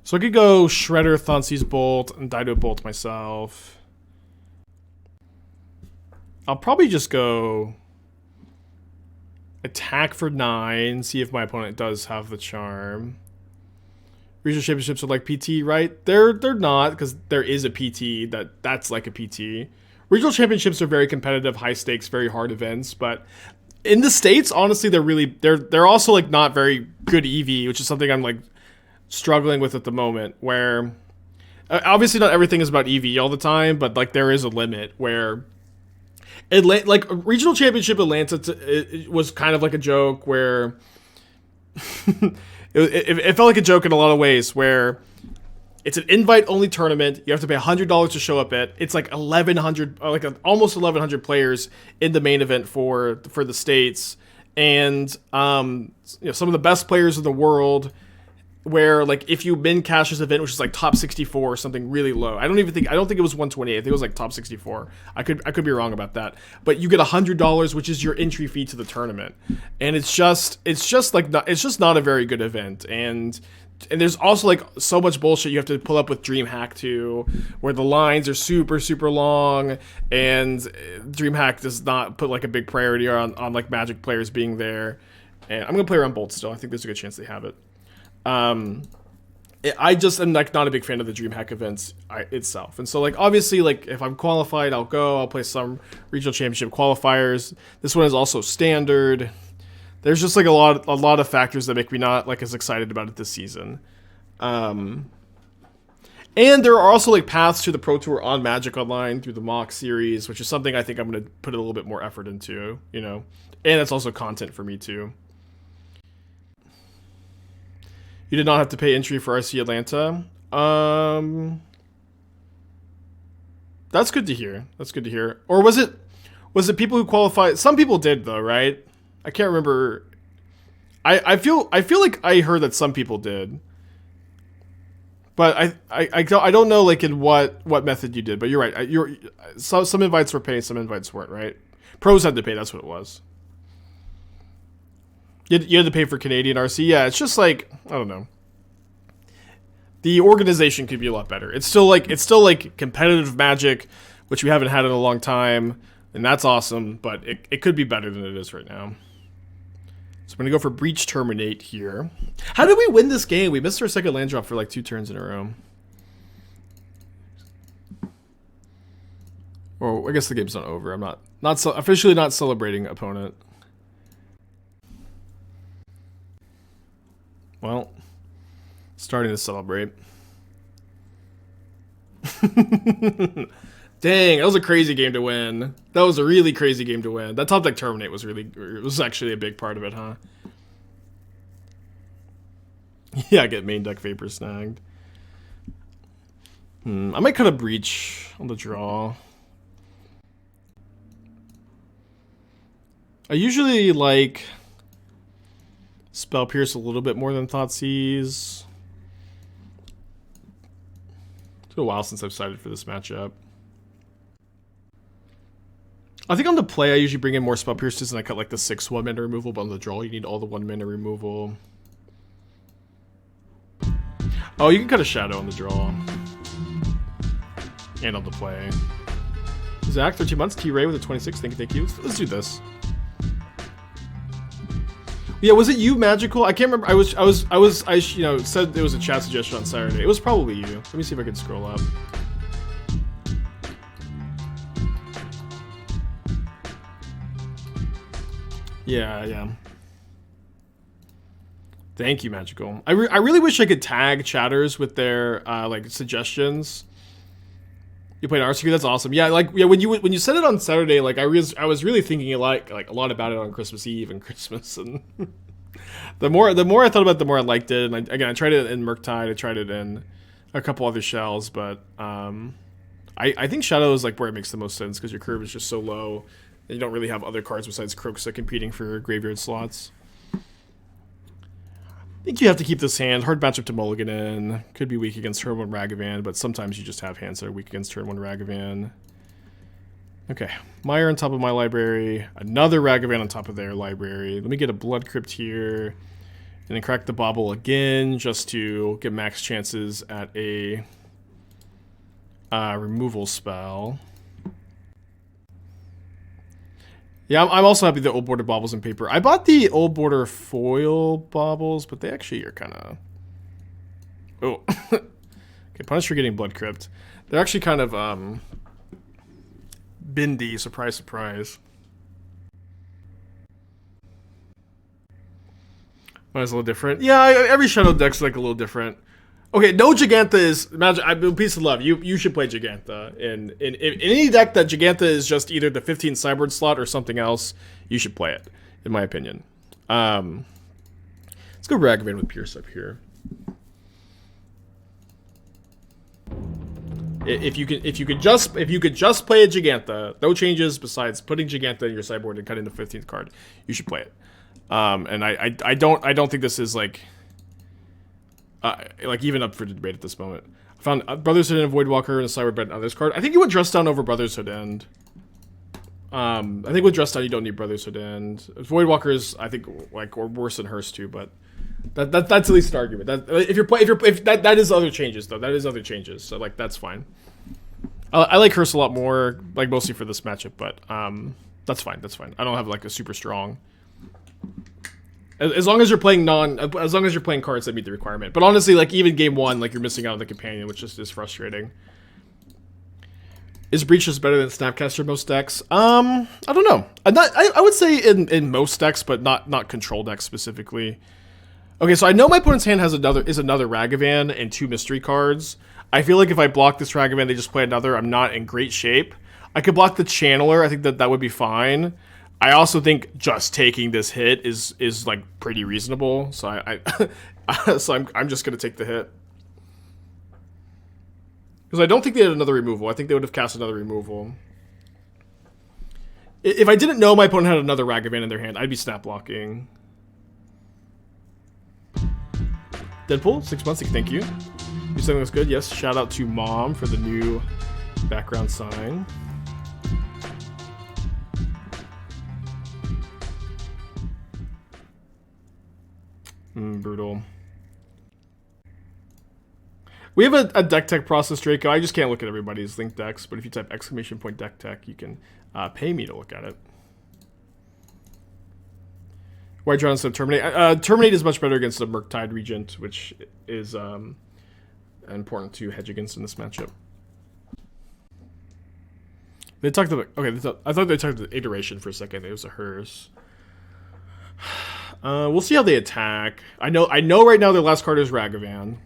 So I could go Shredder, Thoughtseize Bolt, and die to a Bolt myself. I'll probably just go attack for 9, see if my opponent does have the charm. Regional championships are like PT, right? They're not, because there is a PT that's like a PT. Regional championships are very competitive, high stakes, very hard events, but in the States, honestly, they're also like not very good EV, which is something I'm like struggling with at the moment, where obviously not everything is about EV all the time, but like there is a limit where like regional championship Atlanta it was kind of like a joke where it felt like a joke in a lot of ways, where it's an invite only tournament. You have to pay $100 to show up at. It's like 1,100, like almost 1,100 players in the main event for the States, and some of the best players in the world. Where like if you min cash this event, which is like top 64 or something really low. I don't think it was 128. I think it was like top 64. I could be wrong about that. But you get $100, which is your entry fee to the tournament, and it's just not a very good event. And there's also like so much bullshit you have to pull up with DreamHack too, where the lines are super super long, and DreamHack does not put like a big priority on like Magic players being there. And I'm gonna play around Bolt still. I think there's a good chance they have it. I just am like not a big fan of the DreamHack events itself, and so like obviously like if I'm qualified, I'll play some regional championship qualifiers. This one is also standard. There's just like a lot of factors that make me not like as excited about it this season. And there are also like paths to the Pro Tour on Magic Online through the mock series, which is something I think I'm going to put a little bit more effort into, you know. And it's also content for me too. You did not have to pay entry for RC Atlanta. That's good to hear. That's good to hear. Or was it people who qualified? Some people did though, right? I can't remember. I feel like I heard that some people did. But I don't know like in what method you did, but you're right. Some invites were paid, some invites weren't, right? Pros had to pay, that's what it was. You had to pay for Canadian RC. Yeah, it's just like, I don't know. The organization could be a lot better. It's still like competitive Magic, which we haven't had in a long time, and that's awesome, but it could be better than it is right now. So I'm going to go for Breach Terminate here. How did we win this game? We missed our second land drop for like 2 turns in a row. Well, I guess the game's not over. I'm officially not celebrating opponent. Well, starting to celebrate. Dang, that was a crazy game to win. That was a really crazy game to win. That top deck Terminate was actually a big part of it, huh? Yeah, get main deck Vapor snagged. I might cut a Breach on the draw. I usually like Spell Pierce a little bit more than Thoughtseize. It's been a while since I've sided for this matchup. I think on the play, I usually bring in more Spell Pierces and I cut like the 6 1-mana removal, but on the draw, you need all the 1-mana removal. Oh, you can cut a Shadow on the draw. And on the play. Zach, 13 months, T-Ray with a 26, thank you. Let's do this. Yeah, was it you, Magical? I can't remember. I said there was a chat suggestion on Saturday. It was probably you. Let me see if I can scroll up. Yeah. Thank you, Magical. I really wish I could tag chatters with their like suggestions. You played RCQ, that's awesome. Yeah, when you said it on Saturday, like I was really thinking like a lot about it on Christmas Eve and Christmas, and the more I thought about it, the more I liked it. And I tried it in Murktide, I tried it in a couple other shells, but I think Shadow is like where it makes the most sense because your curve is just so low. And you don't really have other cards besides Kroxa competing for graveyard slots. I think you have to keep this hand. Hard matchup to mulligan in. Could be weak against turn 1 Ragavan, but sometimes you just have hands that are weak against turn 1 Ragavan. Okay, Mire on top of my library. Another Ragavan on top of their library. Let me get a Blood Crypt here. And then crack the Bauble again just to get max chances at a removal spell. Yeah, I'm also happy the old border baubles in paper. I bought the old border foil baubles, but they actually are kind of... Oh. Okay, punish for getting Blood Crypt. They're actually kind of, bindy, surprise, surprise. Mine's a little different. Yeah, every Shadow deck's like a little different. Okay, no Jegantha is magic. Peace of love. You should play Jegantha. In any deck that Jegantha is just either the 15 sideboard slot or something else, you should play it, in my opinion. Let's go Ragavan with Pierce up here. If you could just play a Jegantha, no changes besides putting Jegantha in your sideboard and cutting the 15th card, you should play it. And I don't think this is like even up for debate at this moment. I found Brotherhood End, Voidwalker, and a Cyber Bet on this card. I think you would Dress Down over Brotherhood End. I think with Dress Down you don't need Brotherhood End. Voidwalker is, I think, like or worse than Hearst too, but that's at least an argument. That is other changes though. That is other changes. So like that's fine. I like Hearst a lot more, like mostly for this matchup, but that's fine. That's fine. I don't have like a super strong. As long as you're playing cards that meet the requirement. But honestly, like even game 1, like you're missing out on the companion, which just is frustrating. Is Breach just better than Snapcaster in most decks? I don't know. I would say in most decks, but not control decks specifically. Okay, so I know my opponent's hand has another Ragavan and 2 mystery cards. I feel like if I block this Ragavan, they just play another. I'm not in great shape. I could block the Channeler. I think that would be fine. I also think just taking this hit is like pretty reasonable. So I'm just gonna take the hit because I don't think they had another removal. I think they would have cast another removal. If I didn't know my opponent had another Ragavan in their hand, I'd be snap blocking. Deadpool, 6 months, thank you. You saying looks good? Yes. Shout out to Mom for the new background sign. Brutal. We have a deck tech process, Draco. I just can't look at everybody's linked decks, but if you type !deck tech, you can pay me to look at it. White draw instead of Terminate. Terminate is much better against the Murktide Regent, which is important to hedge against in this matchup. They talked about... Okay, I thought they talked about Iteration for a second. It was a hers. We'll see how they attack. I know right now their last card is Ragavan.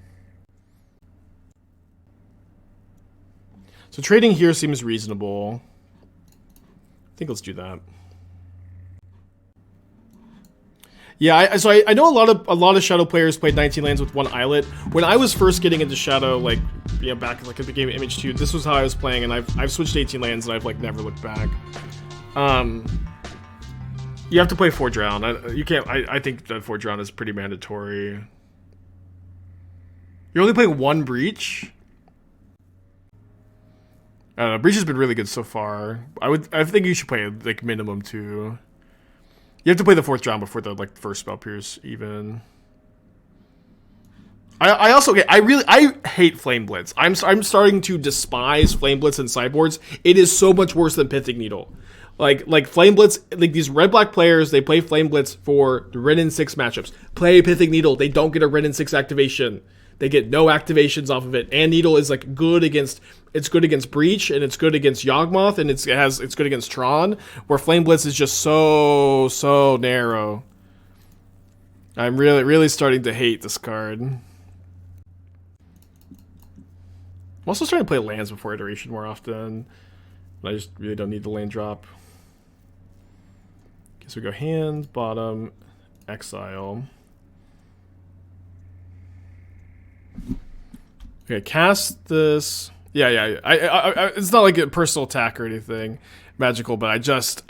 So trading here seems reasonable. I think let's do that. Yeah, so I know a lot of Shadow players played 19 lands with 1 Islet. When I was first getting into Shadow, like, you know, back like at the game Image 2, this was how I was playing, and I've switched to 18 lands and I've like never looked back. You have to play Forge Round. You can't. I think that Forge Round is pretty mandatory. You're only playing 1 Breach. I don't know. Breach has been really good so far. I think you should play like minimum 2. You have to play the 4th round before the like first spell pierce even. I also I hate Flame Blitz. I'm starting to despise Flame Blitz in sideboards. It is so much worse than Pithing Needle. Like Flame Blitz, like these red-black players, they play Flame Blitz for the Ren in 6 matchups. Play Pithing Needle, they don't get a Ren in 6 activation. They get no activations off of it. And Needle is like good against Breach, and it's good against Yawgmoth, and it's good against Tron, where Flame Blitz is just so narrow. I'm really starting to hate this card. I'm also starting to play lands before Iteration more often. But I just really don't need the land drop. Guess we go hand, bottom, exile. Okay, cast this. Yeah. I it's not like a personal attack or anything magical, but I just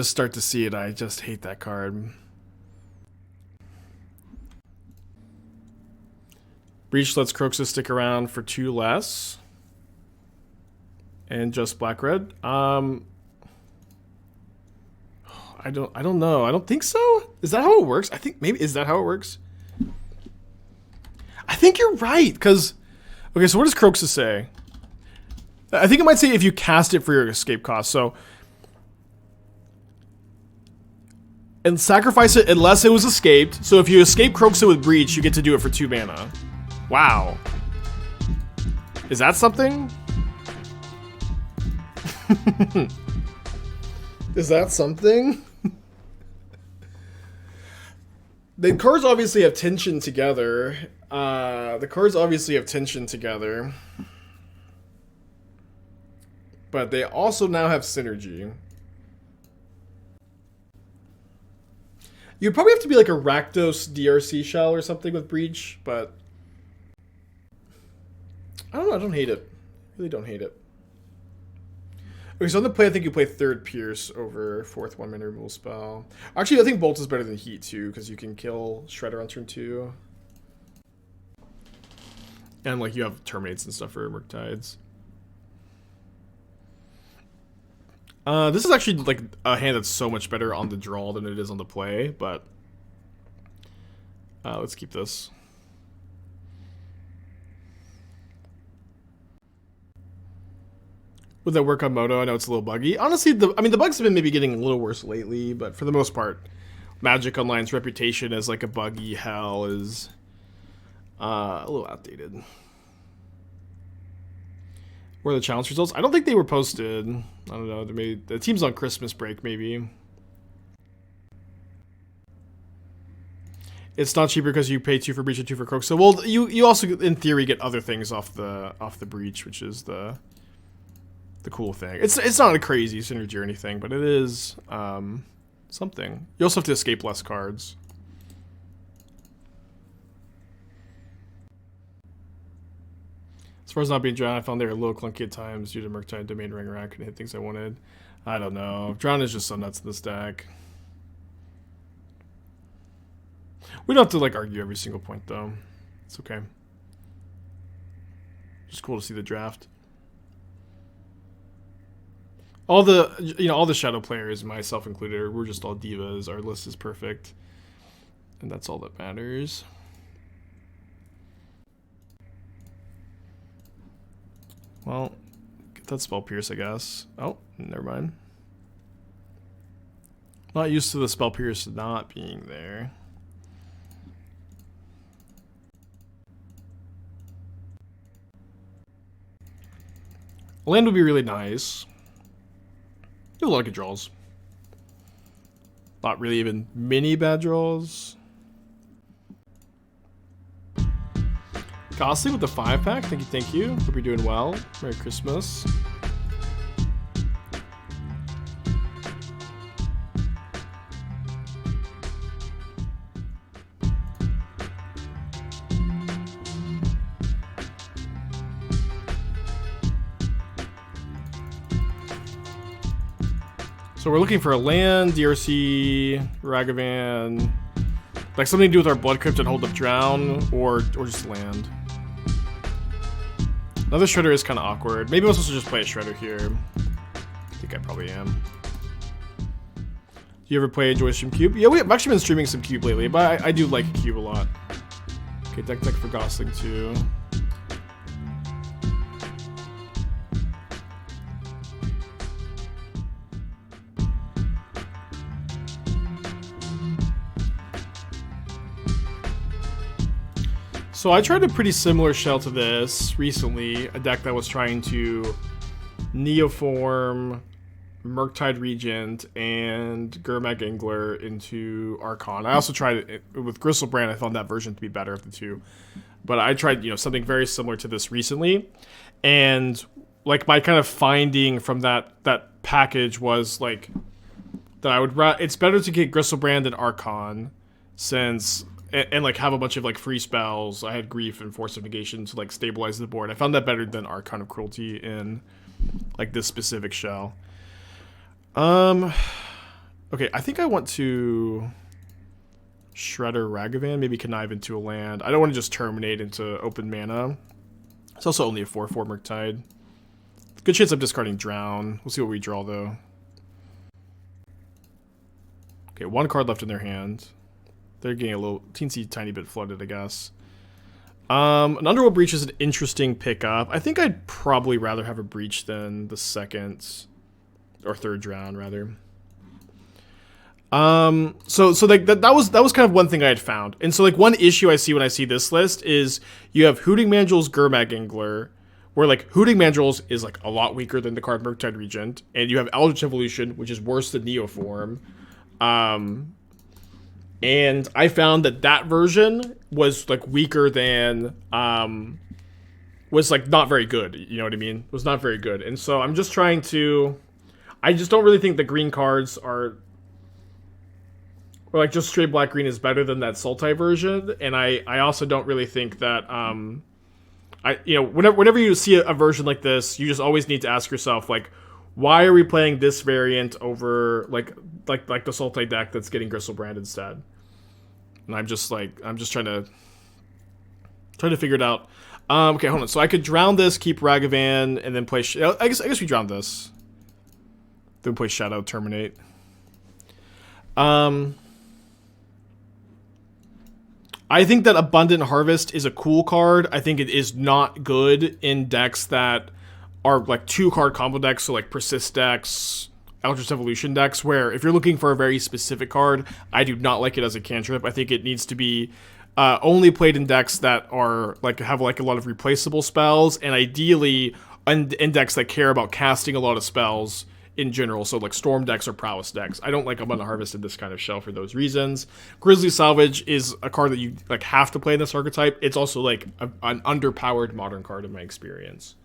start to see it. I just hate that card. Breach lets Grixis stick around for 2 less. And just black-red. I don't know. I don't think so. Is that how it works? I think maybe is that how it works? I think you're right, because okay, so what does Grixis say? I think it might say if you cast it for your escape cost. So and sacrifice it unless it was escaped. So if you escape Grixis with Breach, you get to do it for 2 mana. Wow. Is that something? Is that something? The cards obviously have tension together. But they also now have synergy. You'd probably have to be like a Rakdos DRC shell or something with Breach, but I don't know, I don't hate it. I really don't hate it. Okay, so on the play, I think you play 3rd Pierce over 4th 1-mana removal spell. Actually, I think Bolt is better than Heat, too, because you can kill Shredder on turn 2. And, like, you have Terminates and stuff for Murktides. This is actually, like, a hand that's so much better on the draw than it is on the play, but let's keep this. Would that work on Moto? I know it's a little buggy. Honestly, the bugs have been maybe getting a little worse lately, but for the most part, Magic Online's reputation as like a buggy hell is a little outdated. Where are the challenge results? I don't think they were posted. I don't know. The team's on Christmas break, maybe. It's not cheaper because you pay 2 for breach and 2 for croak. So well, you also in theory get other things off the breach, which is the cool thing. It's not a crazy synergy or anything, but it is something. You also have to escape less cards. As far as not being drowned, I found they were a little clunky at times due to Murktide domain ring around, couldn't hit things I wanted. I don't know. Drown is just so nuts in this deck. We don't have to like argue every single point though. It's okay. Just cool to see the draft. All the shadow players, myself included, we're just all divas. Our list is perfect. And that's all that matters. Well, get that spell pierce, I guess. Oh, never mind. Not used to the spell pierce not being there. Land would be really nice. Do a lot of good draws. Not really even many bad draws. Costly with the 5-pack. Thank you, thank you. Hope you're doing well. Merry Christmas. So we're looking for a land, DRC, Ragavan, like something to do with our Blood Crypt and hold up Drown, or just land. Another Shredder is kind of awkward. Maybe I'm supposed to just play a Shredder here. I think I probably am. Do you ever play Enjoy Stream Cube? Yeah, I've actually been streaming some Cube lately, but I do like Cube a lot. Okay, deck for Gosling too. So I tried a pretty similar shell to this recently, a deck that was trying to Neoform, Murktide Regent, and Gurmag Angler into Archon. I also tried it with Gristlebrand. I found that version to be better of the two. But I tried, something very similar to this recently. And like my kind of finding from that package was like that I would it's better to get Gristlebrand than Archon, since and like have a bunch of like free spells. I had Grief and Force of Negation to like stabilize the board. I found that better than Archon of Cruelty in like this specific shell. Okay, I think I want to Shredder Ragavan, maybe connive into a land. I don't want to just terminate into open mana. It's also only a 4/4 Murktide. Good chance I'm discarding Drown. We'll see what we draw though. Okay, 1 card left in their hand. They're getting a little teensy tiny bit flooded, I guess. An Underworld Breach is an interesting pickup. I think I'd probably rather have a Breach than the second or third Drown, rather. So like that was kind of one thing I had found. And so like one issue I see when I see this list is you have Hooting Mandrels, Gurmag Angler, where like Hooting Mandrels is like a lot weaker than the card Murktide Regent, and you have Eldritch Evolution, which is worse than Neoform. And I found that version was like weaker than was like not very good. You know what I mean? Was not very good. And so I'm just trying to. I just don't really think the green cards are. Or like just straight black green is better than that Sultai version, and I also don't really think that whenever you see a version like this, you just always need to ask yourself like, why are we playing this variant over like the Sultai deck that's getting Gristlebrand instead? And I'm just trying to figure it out. Okay, hold on. So I could drown this, keep Ragavan, and then play. I guess we drown this. Then play Shadow, Terminate. I think that Abundant Harvest is a cool card. I think it is not good in decks that are like 2-card combo decks, so like Persist decks, Eldritch Evolution decks, where if you're looking for a very specific card, I do not like it as a cantrip. I think it needs to be only played in decks that are like have like a lot of replaceable spells, and ideally in decks that care about casting a lot of spells in general. So like Storm decks or Prowess decks. I don't like Abundant Harvest in this kind of shell for those reasons. Grizzly Salvage is a card that you like have to play in this archetype. It's also like an underpowered modern card in my experience.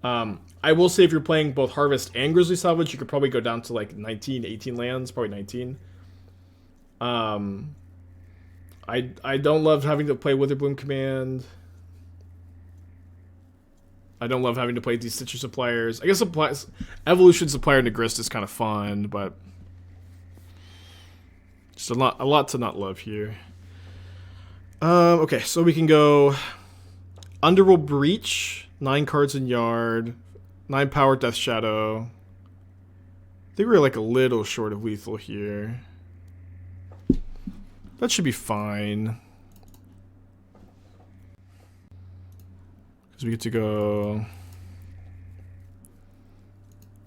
I will say if you're playing both Harvest and Grizzly Salvage, you could probably go down to like 19, 18 lands, probably 19. I don't love having to play Witherbloom Command. I don't love having to play these Stitcher Suppliers. I guess Evolution Supplier Negrist is kind of fun, but just a lot to not love here. Okay, so we can go Underworld Breach, 9 cards in Yard, 9 power Death Shadow. I think we're like a little short of lethal here. That should be fine. Because we get to go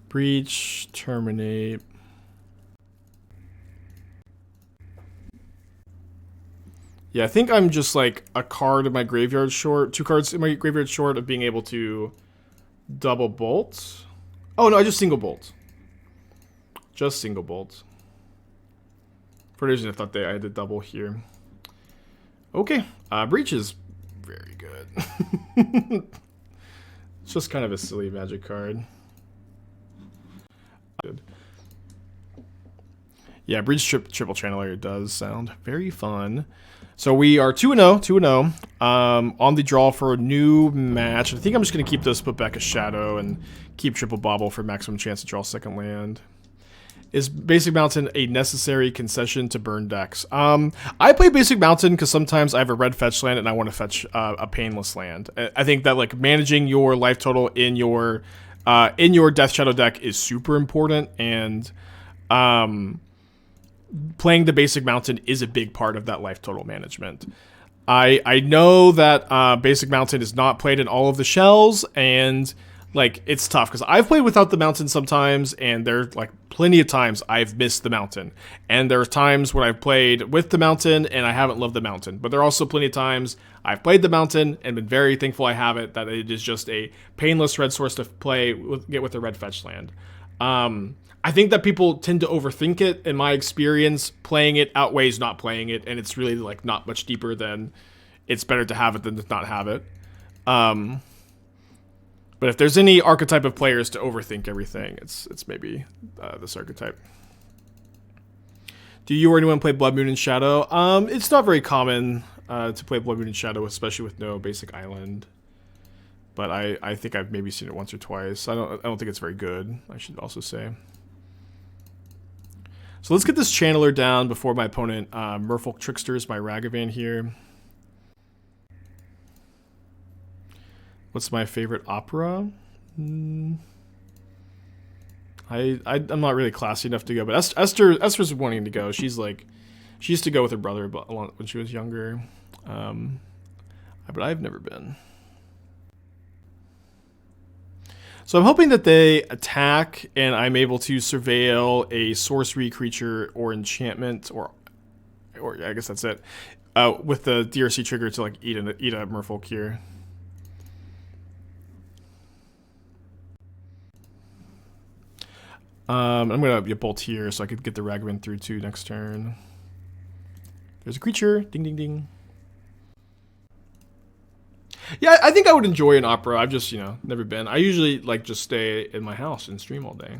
Breach, Terminate. Yeah, I think I'm just like a card in my graveyard short, 2 cards in my graveyard short of being able to double bolt. Oh no, I just single bolt. Just single bolt. For reason I thought I had to double here. Okay, Breach is very good. It's just kind of a silly magic card. Good. Yeah, Breach triple channeler does sound very fun. So we are 2-0, 2-0. On the draw for a new match. I think I'm just going to keep this, put back a Shadow, and keep triple Bauble for maximum chance to draw second land. Is Basic Mountain a necessary concession to burn decks? I play Basic Mountain because sometimes I have a red fetch land and I want to fetch a painless land. I think that like managing your life total in your Death Shadow deck is super important, and playing the Basic Mountain is a big part of that life total management. I know that Basic Mountain is not played in all of the shells, and like it's tough because I've played without the mountain sometimes, and there's like plenty of times I've missed the mountain, and there's times when I've played with the mountain and I haven't loved the mountain. But there are also plenty of times I've played the mountain and been very thankful I have it, that it is just a painless red source to get with a red fetch land. I think that people tend to overthink it. In my experience, playing it outweighs not playing it, and it's really like not much deeper than it's better to have it than to not have it. But if there's any archetype of players to overthink everything, it's maybe this archetype. Do you or anyone play Blood Moon and Shadow? It's not very common to play Blood Moon and Shadow, especially with no basic island. But I think I've maybe seen it once or twice. I don't think it's very good, I should also say. So let's get this Channeler down before my opponent Merfolk Tricksters my Ragavan here. What's my favorite opera? I'm not really classy enough to go, but Esther's wanting to go. She used to go with her brother when she was younger, but I've never been. So I'm hoping that they attack and I'm able to surveil a sorcery creature or enchantment, or I guess that's it, with the DRC trigger to like eat a Merfolk here. I'm gonna get bolt here so I could get the Ragavan through too next turn. There's a creature. Ding ding ding. Yeah, I think I would enjoy an opera. I've just, never been. I usually like just stay in my house and stream all day.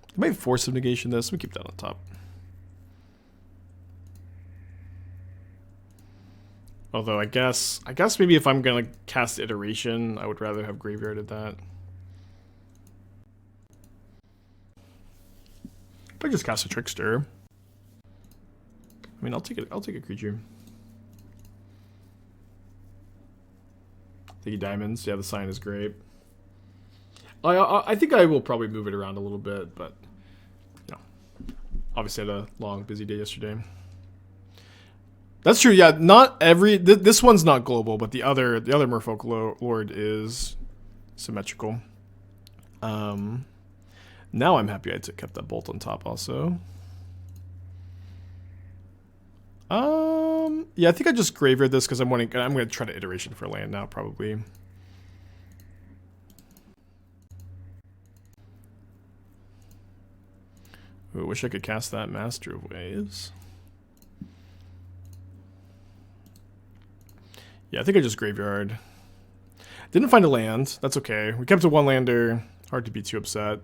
I might force some negation this. Let me keep that on top. Although I guess maybe if I'm gonna cast Iteration, I would rather have graveyarded that. If I just cast a Trickster, I mean, I'll take a creature. Thank you, Diamonds. Yeah, the sign is great. I think I will probably move it around a little bit, but obviously I had a long, busy day yesterday. That's true. Yeah, not every this one's not global, but the other Merfolk Lord is symmetrical. Now I'm happy I kept that bolt on top also. I Yeah, I think I just graveyard this because I'm gonna try to iteration for land now, probably. Ooh, wish I could cast that Master of Waves. Yeah, I think I just graveyard. Didn't find a land. That's okay. We kept a one-lander. Hard to be too upset.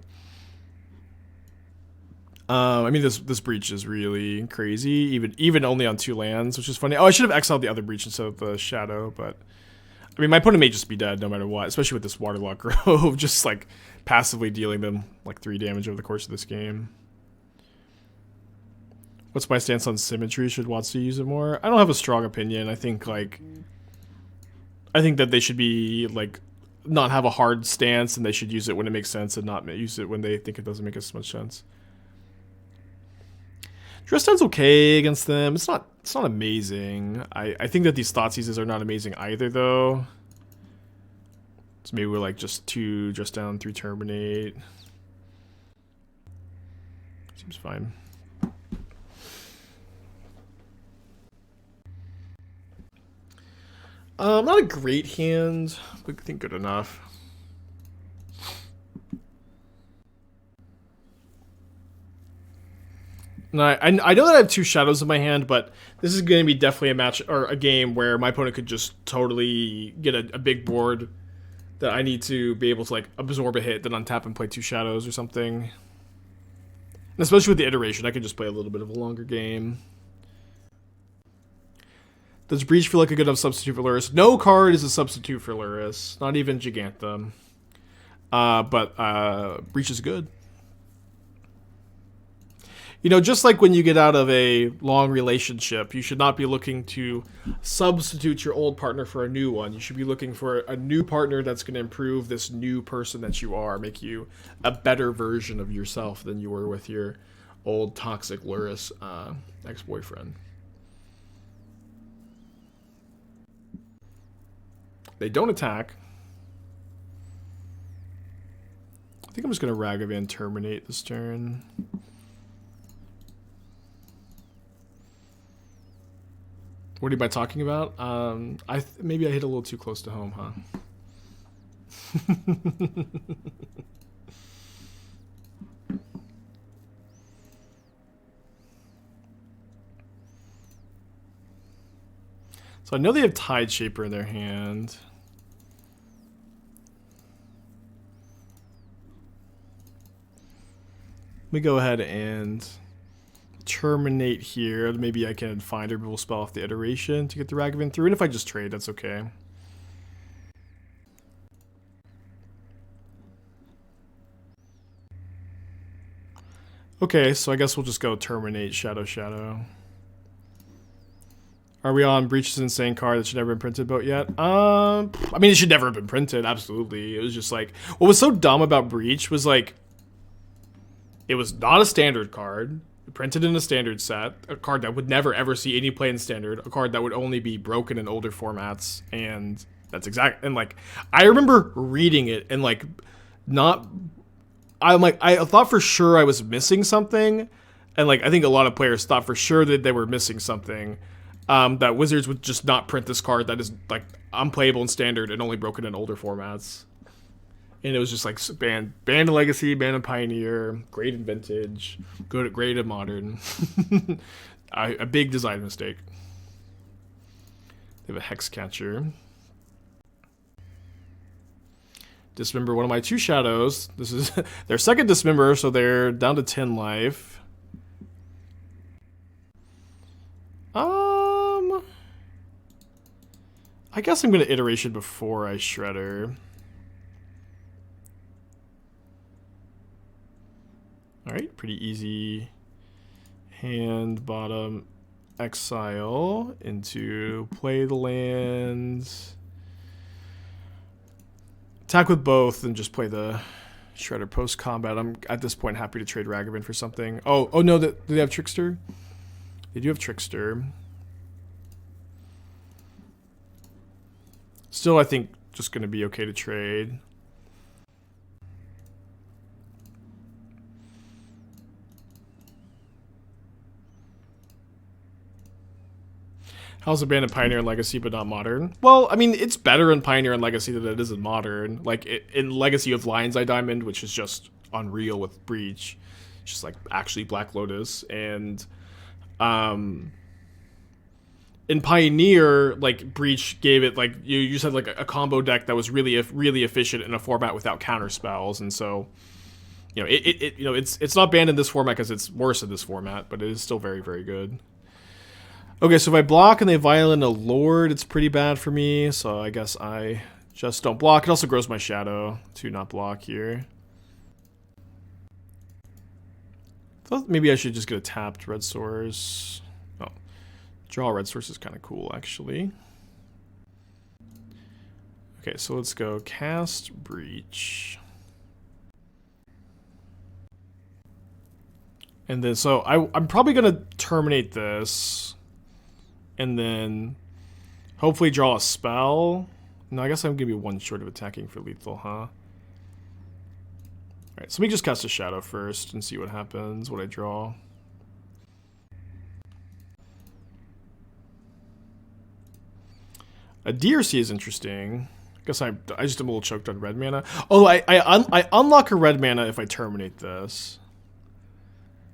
I mean, this breach is really crazy, even only on 2 lands, which is funny. Oh, I should have exiled the other breach instead of the shadow, but I mean, my opponent may just be dead no matter what, especially with this Waterlock Grove, just like passively dealing them like 3 damage over the course of this game. What's my stance on symmetry? Should WotC use it more? I don't have a strong opinion. I think that they should be like not have a hard stance, and they should use it when it makes sense and not use it when they think it doesn't make as much sense. Dresden's okay against them. It's not amazing. I think that these Thoughtseizes are not amazing either, though. So maybe we're like just 2 Dresden, 3 Terminate. Seems fine. Not a great hand, but I think good enough. No, I know that I have 2 shadows in my hand, but this is going to be definitely a match or a game where my opponent could just totally get a big board that I need to be able to like absorb a hit, then untap and play 2 shadows or something. And especially with the iteration, I can just play a little bit of a longer game. Does Breach feel like a good enough substitute for Lurrus? No card is a substitute for Lurrus, not even Jegantha. But Breach is good. You know, just like when you get out of a long relationship, you should not be looking to substitute your old partner for a new one. You should be looking for a new partner that's going to improve this new person that you are, make you a better version of yourself than you were with your old toxic Lurrus ex-boyfriend. They don't attack. I think I'm just going to Ragavan Terminate this turn. What am I talking about? Maybe I hit a little too close to home, huh? So I know they have Tide Shaper in their hand. Let me go ahead and Terminate here. Maybe I can find or we'll spell off the iteration to get the Ragavan through. And if I just trade, that's okay. Okay, so I guess we'll just go Terminate, Shadow, Shadow. Are we on Breach's insane card that should never have been printed about yet? I mean, it should never have been printed, absolutely. It was just like, what was so dumb about Breach was like, it was not a standard card. Printed in a standard set, a card that would never ever see any play in standard, a card that would only be broken in older formats, and that's exact. And like, I remember reading it and like, I thought for sure I was missing something, and like I think a lot of players thought for sure that they were missing something. That Wizards would just not print this card that is like unplayable in standard and only broken in older formats. And it was just like banned in Legacy, banned in Pioneer, great in Vintage, great in Modern. A big design mistake. They have a Hex Catcher. Dismember one of my 2 shadows. This is their second Dismember, so they're down to 10 life. I guess I'm going to iteration before I Shredder. Alright, pretty easy hand, bottom, exile into play the lands. Attack with both and just play the Shredder post-combat. I'm at this point happy to trade Ragavan for something. Oh no, do they have Trickster? They do have Trickster. Still, I think just going to be okay to trade. How's it banned in Pioneer and Legacy but not Modern? Well, I mean, it's better in Pioneer and Legacy than it is in Modern. Like, in Legacy of Lion's Eye Diamond, which is just unreal with Breach. It's just, like, actually Black Lotus. And, in Pioneer, like, Breach gave it, like, you just had, like, a combo deck that was really efficient in a format without counter spells. And so, you know, it's not banned in this format because it's worse in this format, but it is still very, very good. Okay, so if I block and they violent a Lord, it's pretty bad for me, so I guess I just don't block. It also grows my shadow to not block here. Thought maybe I should just get a tapped red source. Oh, draw a red source is kind of cool, actually. Okay, so let's go cast Breach. And then, so I'm probably going to terminate this. And then hopefully draw a spell. No, I guess I'm going to be one short of attacking for lethal, huh? Alright, so let me just cast a shadow first and see what happens, what I draw. A DRC is interesting. I guess I just am a little choked on red mana. Oh, I unlock a red mana if I terminate this.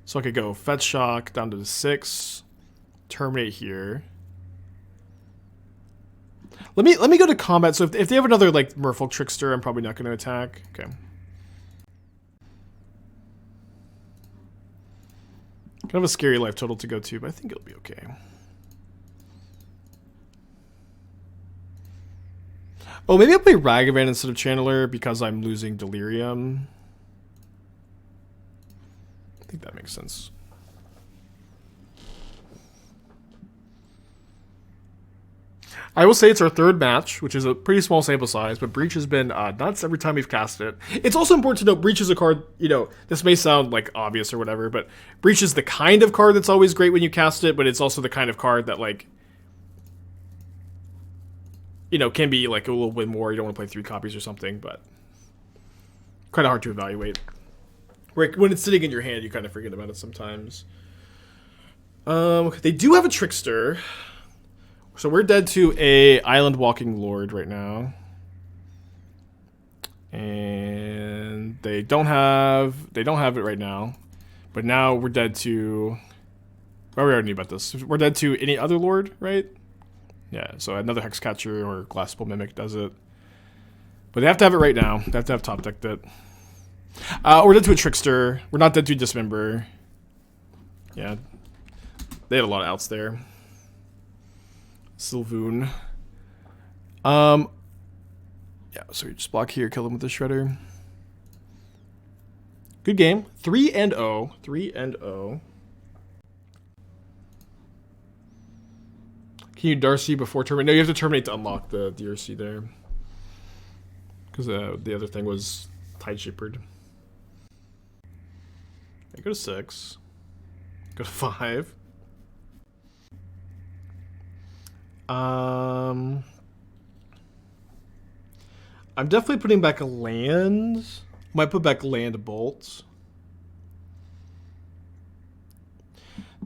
So I could go Fetch Shock down to the 6, terminate here. Let me go to combat. So if they have another like Merfolk Trickster, I'm probably not going to attack. Okay. Kind of a scary life total to go to, but I think it'll be okay. Oh, maybe I'll play Ragavan instead of Channeler because I'm losing Delirium. I think that makes sense. I will say it's our third match, which is a pretty small sample size, but Breach has been nuts every time we've cast it. It's also important to note Breach is a card, you know, this may sound like obvious or whatever, but Breach is the kind of card that's always great when you cast it, but it's also the kind of card that, like, you know, can be like a little bit more. You don't want to play 3 copies or something, but kind of hard to evaluate. When it's sitting in your hand, you kind of forget about it sometimes. They do have a Trickster. So we're dead to a Island Walking Lord right now. And they don't have it right now. But now we're dead to, well, we already knew about this. We're dead to any other Lord, right? Yeah, so another Hexcatcher or Glassable Mimic does it. But they have to have it right now. They have to have top decked it. We're dead to a Trickster. We're not dead to a Dismember. Yeah. They had a lot of outs there. Sylvoon. Yeah, so we just block here, kill him with the Shredder. Good game. 3-0. 3-0. Can you Darcy before terminate? No, you have to terminate to unlock the DRC there. Because the other thing was Tide Shepherd. I go to 6. Go to 5. I'm definitely putting back a land. Might put back land bolts.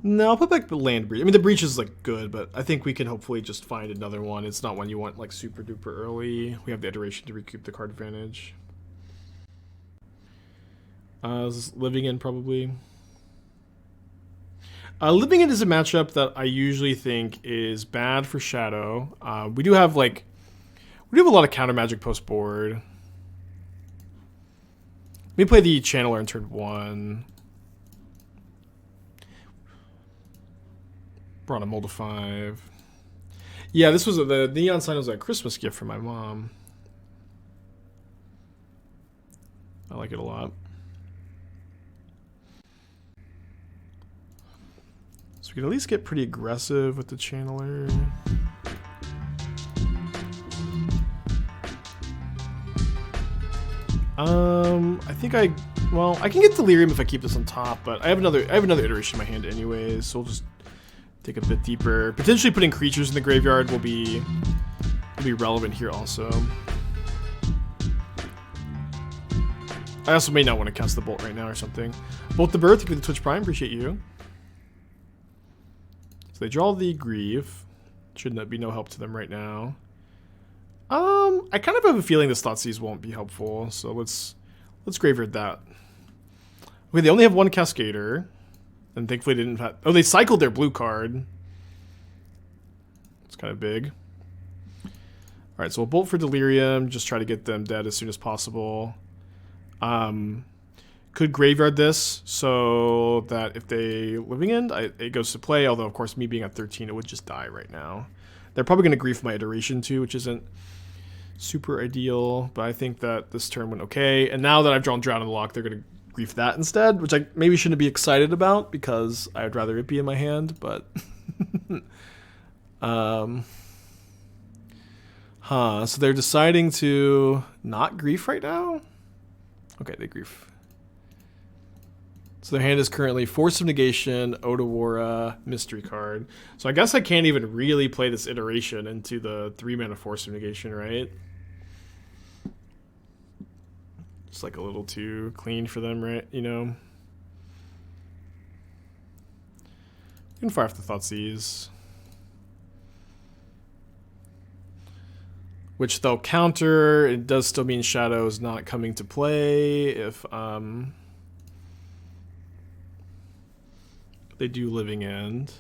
No, I'll put back the land breach. I mean, the breach is like good, but I think we can hopefully just find another one. It's not one you want like super duper early. We have the iteration to recoup the card advantage. Living In probably. Living In is a matchup that I usually think is bad for Shadow. We do have a lot of counter magic post board. Let me play the Channeler in turn 1. Brought a Mold of 5. Yeah, this was the Neon Sign was a Christmas gift from my mom. I like it a lot. So we can at least get pretty aggressive with the Channeler. I think I can get Delirium if I keep this on top, but I have another iteration in my hand anyways, so we'll just take a bit deeper. Potentially putting creatures in the graveyard will be relevant here also. I also may not want to cast the Bolt right now or something. Bolt the Birth, thank you for the Twitch Prime, appreciate you. So they draw the Grieve. Should not be no help to them right now. I kind of have a feeling this Thoughtseize won't be helpful, so let's graveyard that. Okay, they only have one Cascader, and thankfully they didn't have... Oh, they cycled their blue card. It's kind of big. Alright, so we'll bolt for Delirium, just try to get them dead as soon as possible. Could graveyard this, so that if they Living End, it goes to play, although of course me being at 13, it would just die right now. They're probably going to grief my iteration too, which isn't super ideal, but I think that this turn went okay. And now that I've drawn Drown in the Loch, they're going to grief that instead, which I maybe shouldn't be excited about because I'd rather it be in my hand, but... so they're deciding to not grief right now? Okay, they grief. So their hand is currently Force of Negation, Otawara, Mystery card. So I guess I can't even really play this iteration into the 3-mana Force of Negation, right? It's like a little too clean for them, right? You know? You can fire off the Thoughtseize. Which they'll counter. It does still mean Shadow is not coming to play if they do Living End.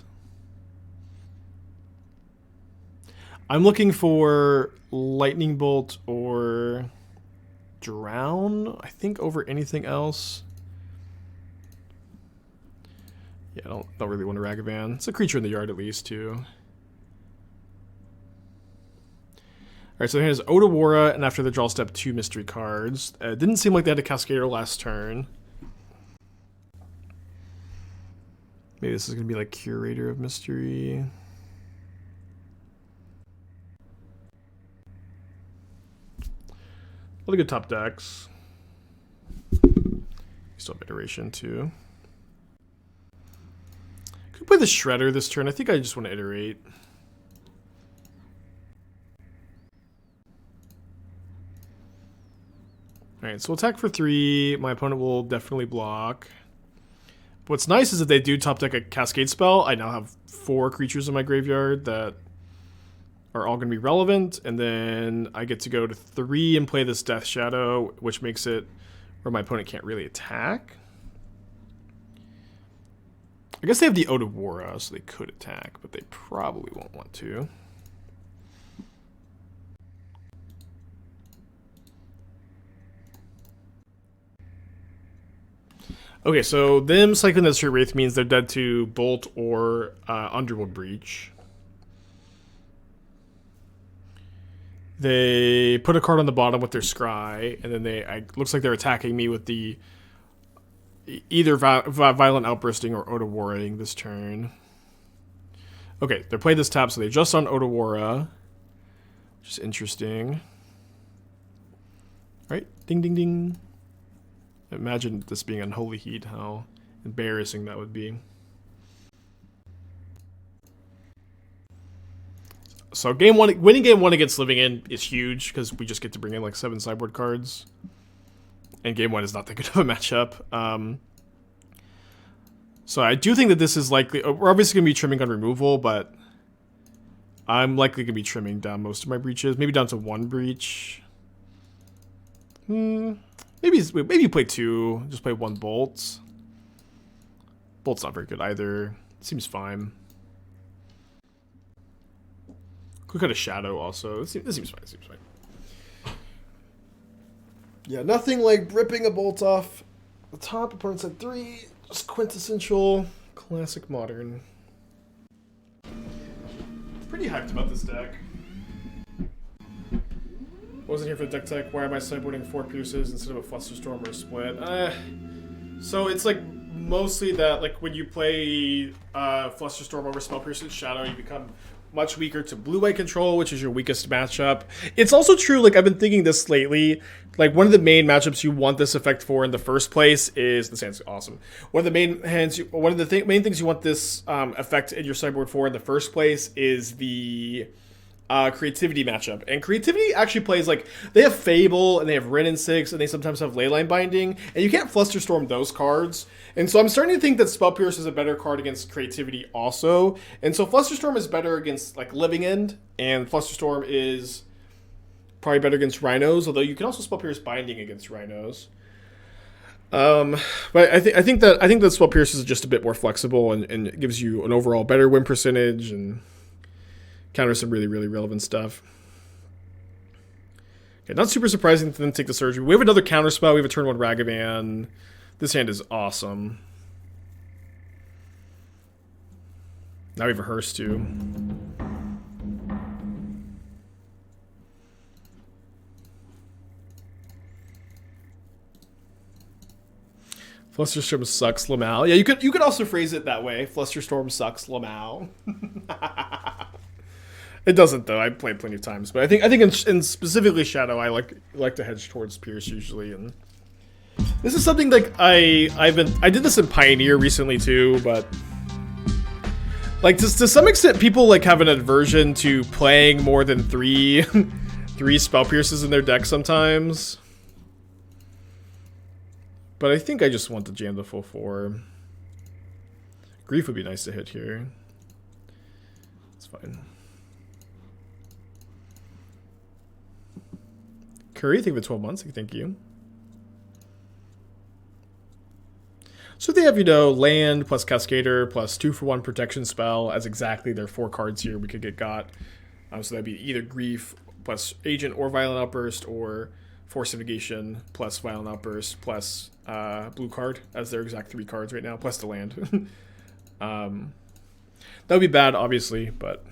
I'm looking for Lightning Bolt or Drown, I think, over anything else. Yeah, I don't really want a Ragavan. It's a creature in the yard at least, too. Alright, so here's Otawara, and after the draw step, 2 mystery cards. It didn't seem like they had a Cascader last turn. Maybe this is going to be like Curator of Mystery. Really good top decks. You still have Iteration too. Could play the Shredder this turn. I think I just want to iterate. Alright, so we'll attack for 3. My opponent will definitely block. What's nice is that they do top deck a Cascade spell. I now have 4 creatures in my graveyard that are all going to be relevant. And then I get to go to 3 and play this Death Shadow, which makes it where my opponent can't really attack. I guess they have the Otawara, so they could attack, but they probably won't want to. Okay, so them cycling the Straight Wraith means they're dead to Bolt or Underworld Breach. They put a card on the bottom with their Scry, and then looks like they're attacking me with the either Violent Outbursting or Otawara-ing this turn. Okay, they're playing this tap, so they just on Otawara, which is interesting. Right, ding ding ding. Imagine this being Unholy Heat, how embarrassing that would be. So winning game 1 against Living End is huge, because we just get to bring in like 7 sideboard cards. And game 1 is not that good of a matchup. So I do think that this is likely... We're obviously going to be trimming on removal, but I'm likely going to be trimming down most of my breaches. Maybe down to 1 breach. Maybe play 2, just play 1 Bolt. Bolt's not very good either. Seems fine. Could cut a Shadow also. This seems fine. Yeah, nothing like ripping a Bolt off the top. Opponent's at 3. Just quintessential classic Modern. Pretty hyped about this deck. Wasn't here for the deck tech. Why am I sideboarding 4 Pierces instead of a Flusterstorm or a Split? So it's like mostly that, like when you play Flusterstorm over Spell Pierce's Shadow, you become much weaker to blue-white control, which is your weakest matchup. It's also true, like I've been thinking this lately, like one of the main matchups you want this effect for in the first place is, this hand's awesome. One of the main main things you want this effect in your sideboard for in the first place is the creativity matchup. And creativity actually plays like they have Fable and they have Wrenn and 6 and they sometimes have Leyline Binding, and you can't Flusterstorm those cards. And so I'm starting to think that Spell Pierce is a better card against creativity also. And so Flusterstorm is better against like Living End, and Flusterstorm is probably better against Rhinos, although you can also Spell Pierce Binding against Rhinos. But I think that Spell Pierce is just a bit more flexible and gives you an overall better win percentage and counters some really, really relevant stuff. Okay, not super surprising to then take the Surgery. We have another counter spell. We have a turn 1 Ragavan. This hand is awesome. Now we have a Hearse too. Flusterstorm sucks, Lamau. Yeah, you could also phrase it that way. Flusterstorm sucks, Lamau. It doesn't though. I played plenty of times, but I think in specifically Shadow, I like to hedge towards Pierce usually, and this is something like I did this in Pioneer recently too, but like to some extent, people like have an aversion to playing more than three Spell Pierces in their deck sometimes. But I think I just want to jam the full 4. Grief would be nice to hit here. It's fine. Curry, thank you for 12 months. Thank you. So they have, you know, land plus Cascader plus 2-for-1 protection spell as exactly their 4 cards here we could get got. So that'd be either Grief plus Agent or Violent Outburst, or Force of Negation plus Violent Outburst plus blue card as their exact 3 cards right now, plus the land. That would be bad, obviously, but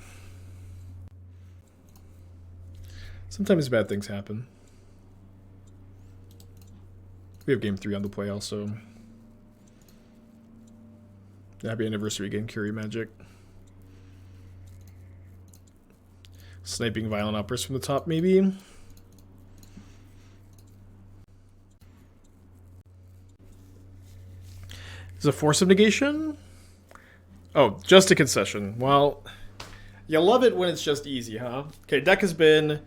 sometimes bad things happen. We have game 3 on the play also. Happy anniversary again, Curie Magic. Sniping Violent Outburst from the top, maybe. Is a Force of Negation? Oh, just a concession. Well, you love it when it's just easy, huh? Okay, deck has been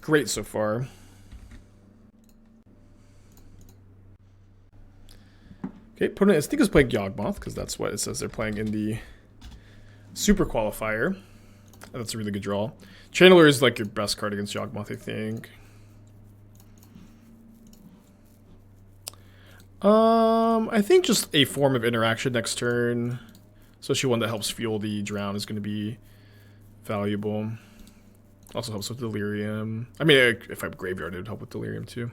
great so far. Okay, opponent I think is playing Yawgmoth, because that's what it says they're playing in the Super Qualifier. That's a really good draw. Channeler is like your best card against Yawgmoth, I think. I think just a form of interaction next turn, especially one that helps fuel the drown, is going to be valuable. Also helps with Delirium. I mean, if I have Graveyard, it would help with Delirium too.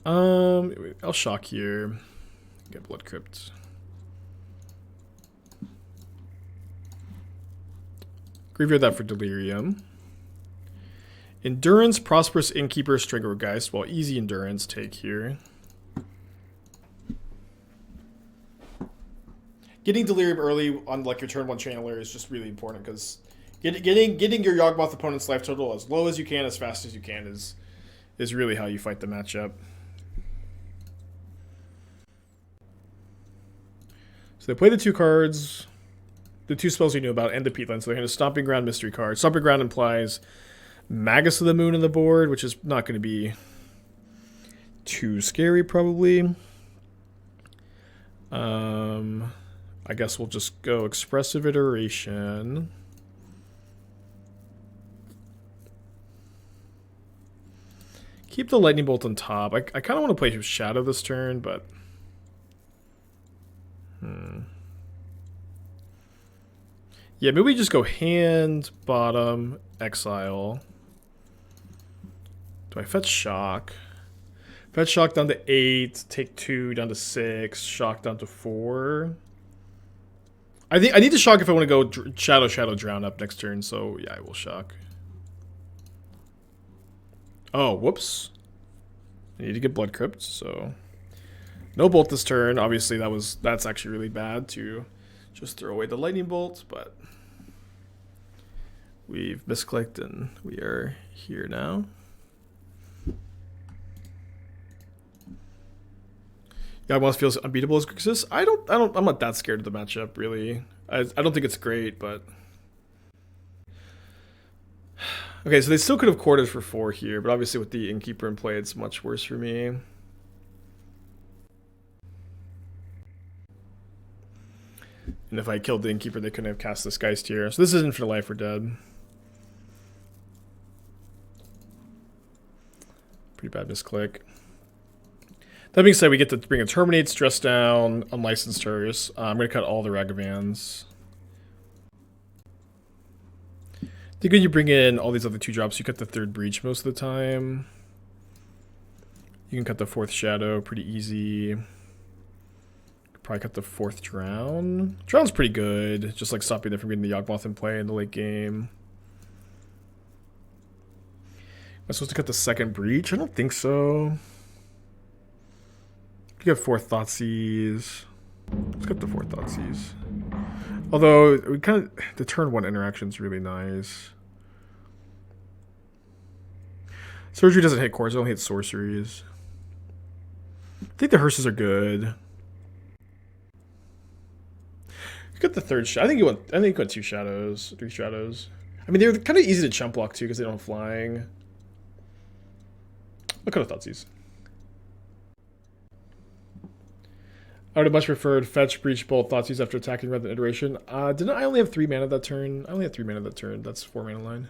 I'll shock here. Get Blood Crypt. Graveyard that for Delirium. Endurance, Prosperous Innkeeper, Stranglegeist. Well, easy Endurance take here. Getting Delirium early on like your turn 1 Channeler is just really important, because getting your Yawgmoth opponent's life total as low as you can, as fast as you can is really how you fight the matchup. So they play the 2 cards, the 2 spells you knew about, and the Peatland. So they're going to Stomping Ground mystery card. Stomping Ground implies Magus of the Moon on the board, which is not going to be too scary, probably. I guess we'll just go Expressive Iteration. Keep the Lightning Bolt on top. I kind of want to play Shadow this turn, but... Yeah, maybe we just go hand, bottom, exile. Do I fetch Shock? Fetch Shock down to 8, take 2 down to 6, Shock down to 4. I think I need to Shock if I want to go Shadow, Drown up next turn, so yeah, I will Shock. Oh, whoops. I need to get Blood Crypt, so... No Bolt this turn. Obviously, that's actually really bad to just throw away the Lightning Bolt, but... We've misclicked and we are here now. Yawgmoth feels unbeatable as Grixis. I'm not that scared of the matchup, really. I don't think it's great, but... Okay, so they still could have quartered for 4 here, but obviously with the Innkeeper in play, it's much worse for me. And if I killed the Innkeeper, they couldn't have cast this Geist here. So this is Infinite Life or dead. Pretty bad misclick. That being said, we get to bring a Terminate, Stress Down, Unlicensed Hers. I'm going to cut all the Ragavans. I think when you bring in all these other 2-drops, you cut the 3rd Breach most of the time. You can cut the 4th Shadow pretty easy. Probably cut the 4th Drown. Drown's pretty good, just like stopping them from getting the Yawgmoth in play in the late game. Am I supposed to cut the 2nd Breach? I don't think so. You have 4th Thoughtseize. Let's cut the 4th Thoughtseize. Although, we kind of... The turn 1 interaction is really nice. Surgery doesn't hit cores, it only hits sorceries. I think the hearses are good. You got the 3rd shot. I think you want 2 shadows, 3 shadows. I mean, they're kind of easy to chump block too because they don't have flying. I'll cut a Thoughtseize. I would have much preferred fetch, breach, bolt, Thoughtseize after attacking rather than iteration. Didn't I only have 3 mana that turn? I only had 3 mana that turn. That's 4 mana line.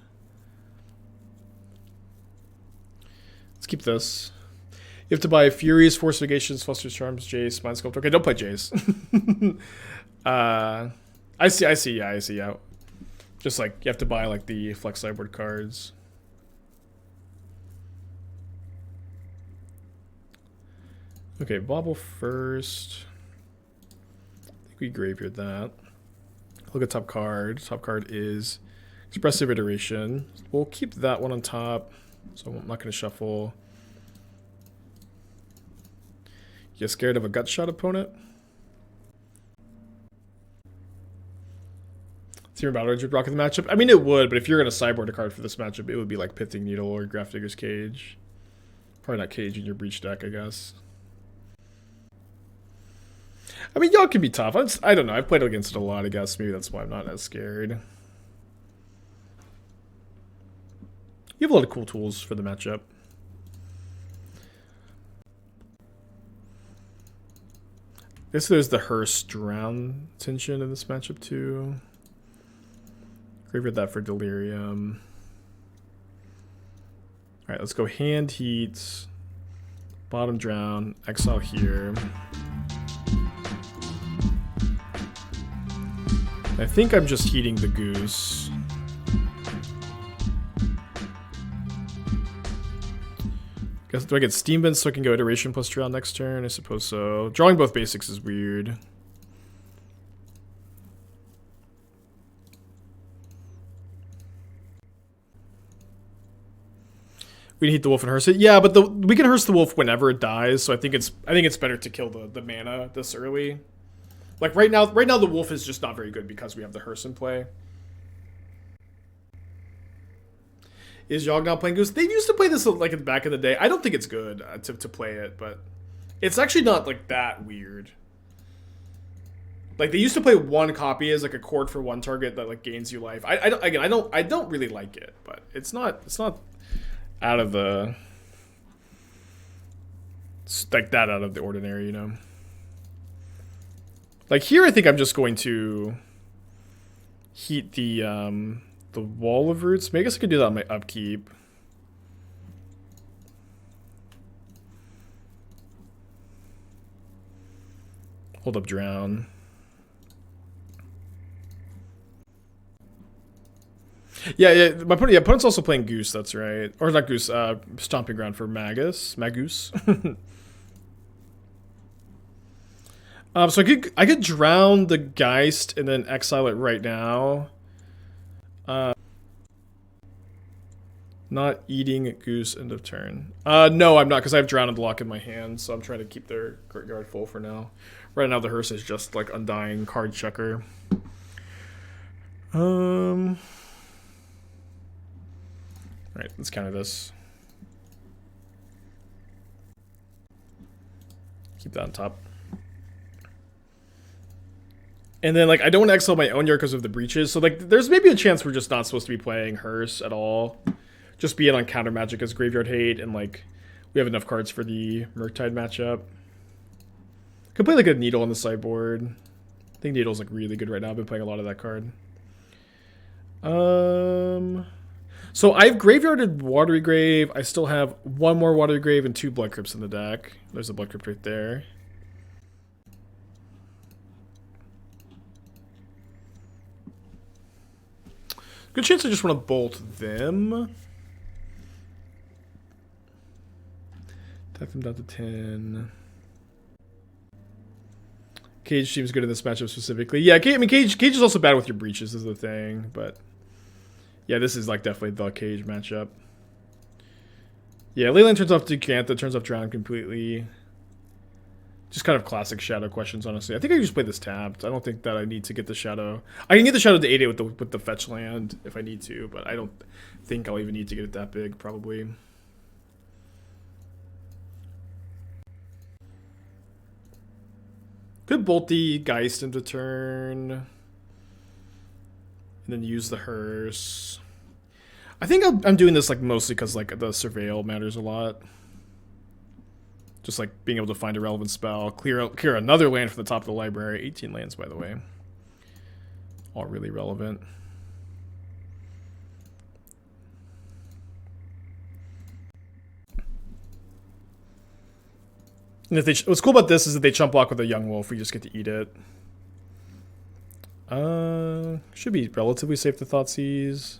Let's keep this. You have to buy Furies, Force Negations, Fluster's Charms, Jace, Mind Sculptor. Okay, don't play Jace. I see, yeah. Just like, you have to buy like the Flex Sideboard cards. Okay, Bauble first. I think we graveyard that. Look at top card. Top card is Expressive Iteration. We'll keep that one on top, so I'm not going to shuffle. You scared of a gut shot opponent? Team Battle Rage would rock the matchup. I mean, it would, but if you're going to sideboard a card for this matchup, it would be like Pithing Needle or Grafdigger's Cage. Probably not Cage in your Breach deck, I guess. I mean, y'all can be tough. I don't know. I've played against it a lot, I guess. Maybe that's why I'm not as scared. You have a lot of cool tools for the matchup. I guess there's the Hearse Drown tension in this matchup, too. Graveyard that for Delirium. Alright, let's go Hand Heat. Bottom Drown. Exile here. I think I'm just heating the Goose. Guess, do I get Steam Vents so I can go Iteration plus Drown next turn? I suppose so. Drawing both basics is weird. We can heat the wolf and hearse it. Yeah, but we can hearse the wolf whenever it dies, so I think it's better to kill the mana this early. Like right now the wolf is just not very good because we have the hearse in play. Is Yogg now playing Goose? They used to play this like in the back of the day. I don't think it's good to play it, but it's actually not like that weird. Like they used to play one copy as like a court for one target that like gains you life. I don't really like it, but it's not out of the like that out of the ordinary, you know. Like here, I think I'm just going to heat the Wall of Roots. Maybe I guess I could do that on my upkeep. Hold up, Drown. Yeah, my opponent's also playing Goose, that's right. Or not Goose, Stomping Ground for Magoose. So I could drown the Geist and then exile it right now. Not eating Goose end of turn. No, I'm not, because I have Drowned Loch in my hand, so I'm trying to keep their graveyard full for now. Right now the hearse is just like Undying card checker. Alright, let's counter this. Keep that on top. And then, like, I don't want to exile my own yard because of the breaches. So, like, there's maybe a chance we're just not supposed to be playing Hearse at all. Just being on counter magic as Graveyard Hate, and, like, we have enough cards for the Murktide matchup. Could play, like, a Needle on the sideboard. I think Needle's, like, really good right now. I've been playing a lot of that card. So I've graveyarded Watery Grave. I still have one more Watery Grave and 2 Blood Crypts in the deck. There's a Blood Crypt right there. Good chance I just want to bolt them. Tap them down to 10. Cage seems good in this matchup specifically. Yeah, I mean, Cage is also bad with your breaches is the thing, but yeah, this is like definitely the Cage matchup. Yeah, Leyline turns off Jegantha, turns off Drown completely. Just kind of classic Shadow questions, honestly. I think I can just play this tapped. I don't think that I need to get the Shadow. I can get the Shadow to 8-8 with the fetch land if I need to, but I don't think I'll even need to get it that big, probably. Could bolt the Geist into turn. And then use the Hearse. I think I'm doing this like mostly because like the Surveil matters a lot. Just like being able to find a relevant spell. Clear another land from the top of the library. 18 lands, by the way. All really relevant. And if they what's cool about this is that they chump block with a Young Wolf. We just get to eat it. Should be relatively safe to Thoughtseize.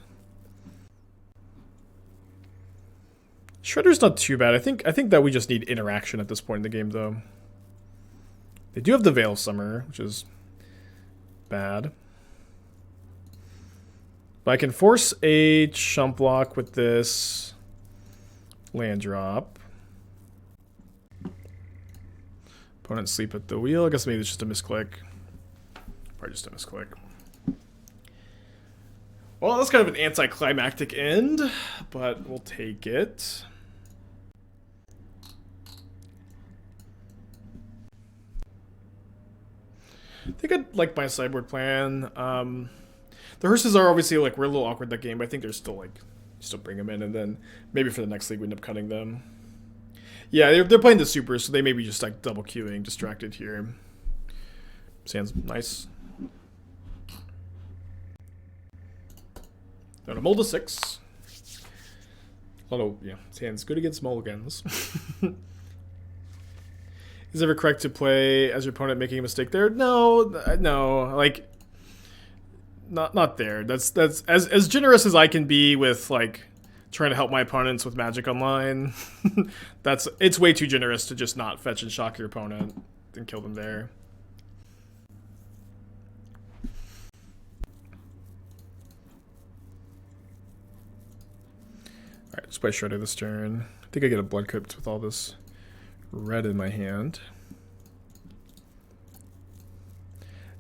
Shredder's not too bad. I think that we just need interaction at this point in the game, though. They do have the Veil of Summer, which is bad. But I can force a chump block with this land drop. Opponent sleep at the wheel. I guess maybe it's just a misclick. Probably just a misclick. Well, that's kind of an anticlimactic end, but we'll take it. I think I'd like my sideboard plan. The Hearses are obviously like we're a little awkward that game, but I think they're still like still bring them in, and then maybe for the next league we end up cutting them. Yeah, they're playing the supers, so they may be just like double queuing, distracted here. Sounds nice. Got a mold of 6. A lot of, yeah, his hand's good against mulligans. Is it ever correct to play as your opponent making a mistake there? No, like, not there. That's as generous as I can be with like trying to help my opponents with Magic Online. It's way too generous to just not fetch and shock your opponent and kill them there. Alright, let's play Shredder this turn. I think I get a Blood Crypt with all this red in my hand.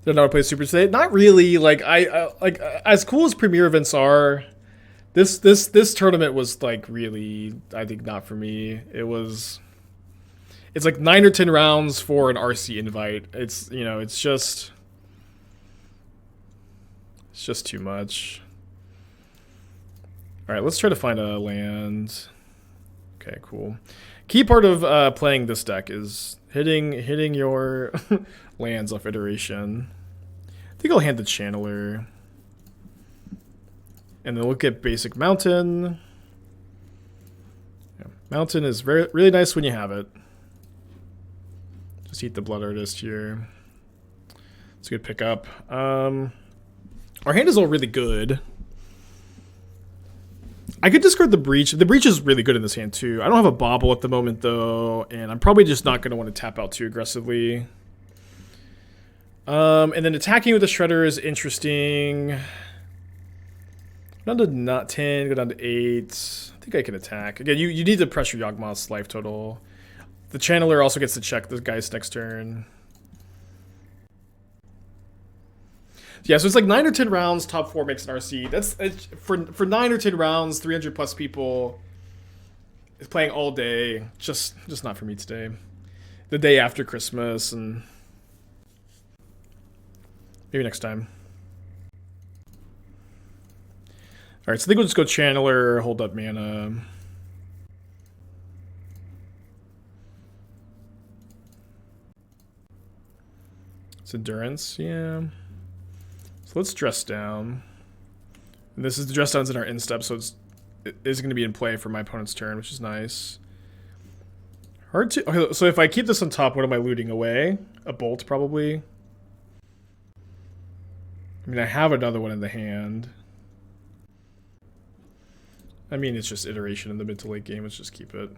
Did I know how to play Super today? Not really. Like like as cool as Premier events are, this tournament was like really, I think, not for me. It's like 9 or 10 rounds for an RC invite. It's, you know, it's just too much. All right, let's try to find a land. Okay, cool. Key part of playing this deck is hitting your lands off iteration. I think I'll hand the Channeler. And then look at basic Mountain. Yeah, Mountain is really nice when you have it. Just eat the Blood Artist here. It's a good pickup. Our hand is all really good. I could discard the Breach. The Breach is really good in this hand too. I don't have a Bauble at the moment though, and I'm probably just not going to want to tap out too aggressively. And then attacking with the Shredder is interesting. Down to not 10, go down to 8. I think I can attack. Again, you need to pressure Yawgmoth's life total. The Channeler also gets to check the guy's next turn. Yeah, so it's like 9 or 10 rounds, top 4 makes an RC. That's for 9 or 10 rounds, 300 plus people is playing all day. Just not for me today. The day after Christmas, and Maybe next time. Alright, so I think we'll just go Channeler, hold up mana. It's Endurance, yeah. So let's dress down. And this is the dress downs in our end step, so it is going to be in play for my opponent's turn, which is nice. Hard to... Okay, so if I keep this on top, what am I looting away? A bolt, probably. I mean, I have another one in the hand. I mean, it's just iteration in the mid to late game. Let's just keep it.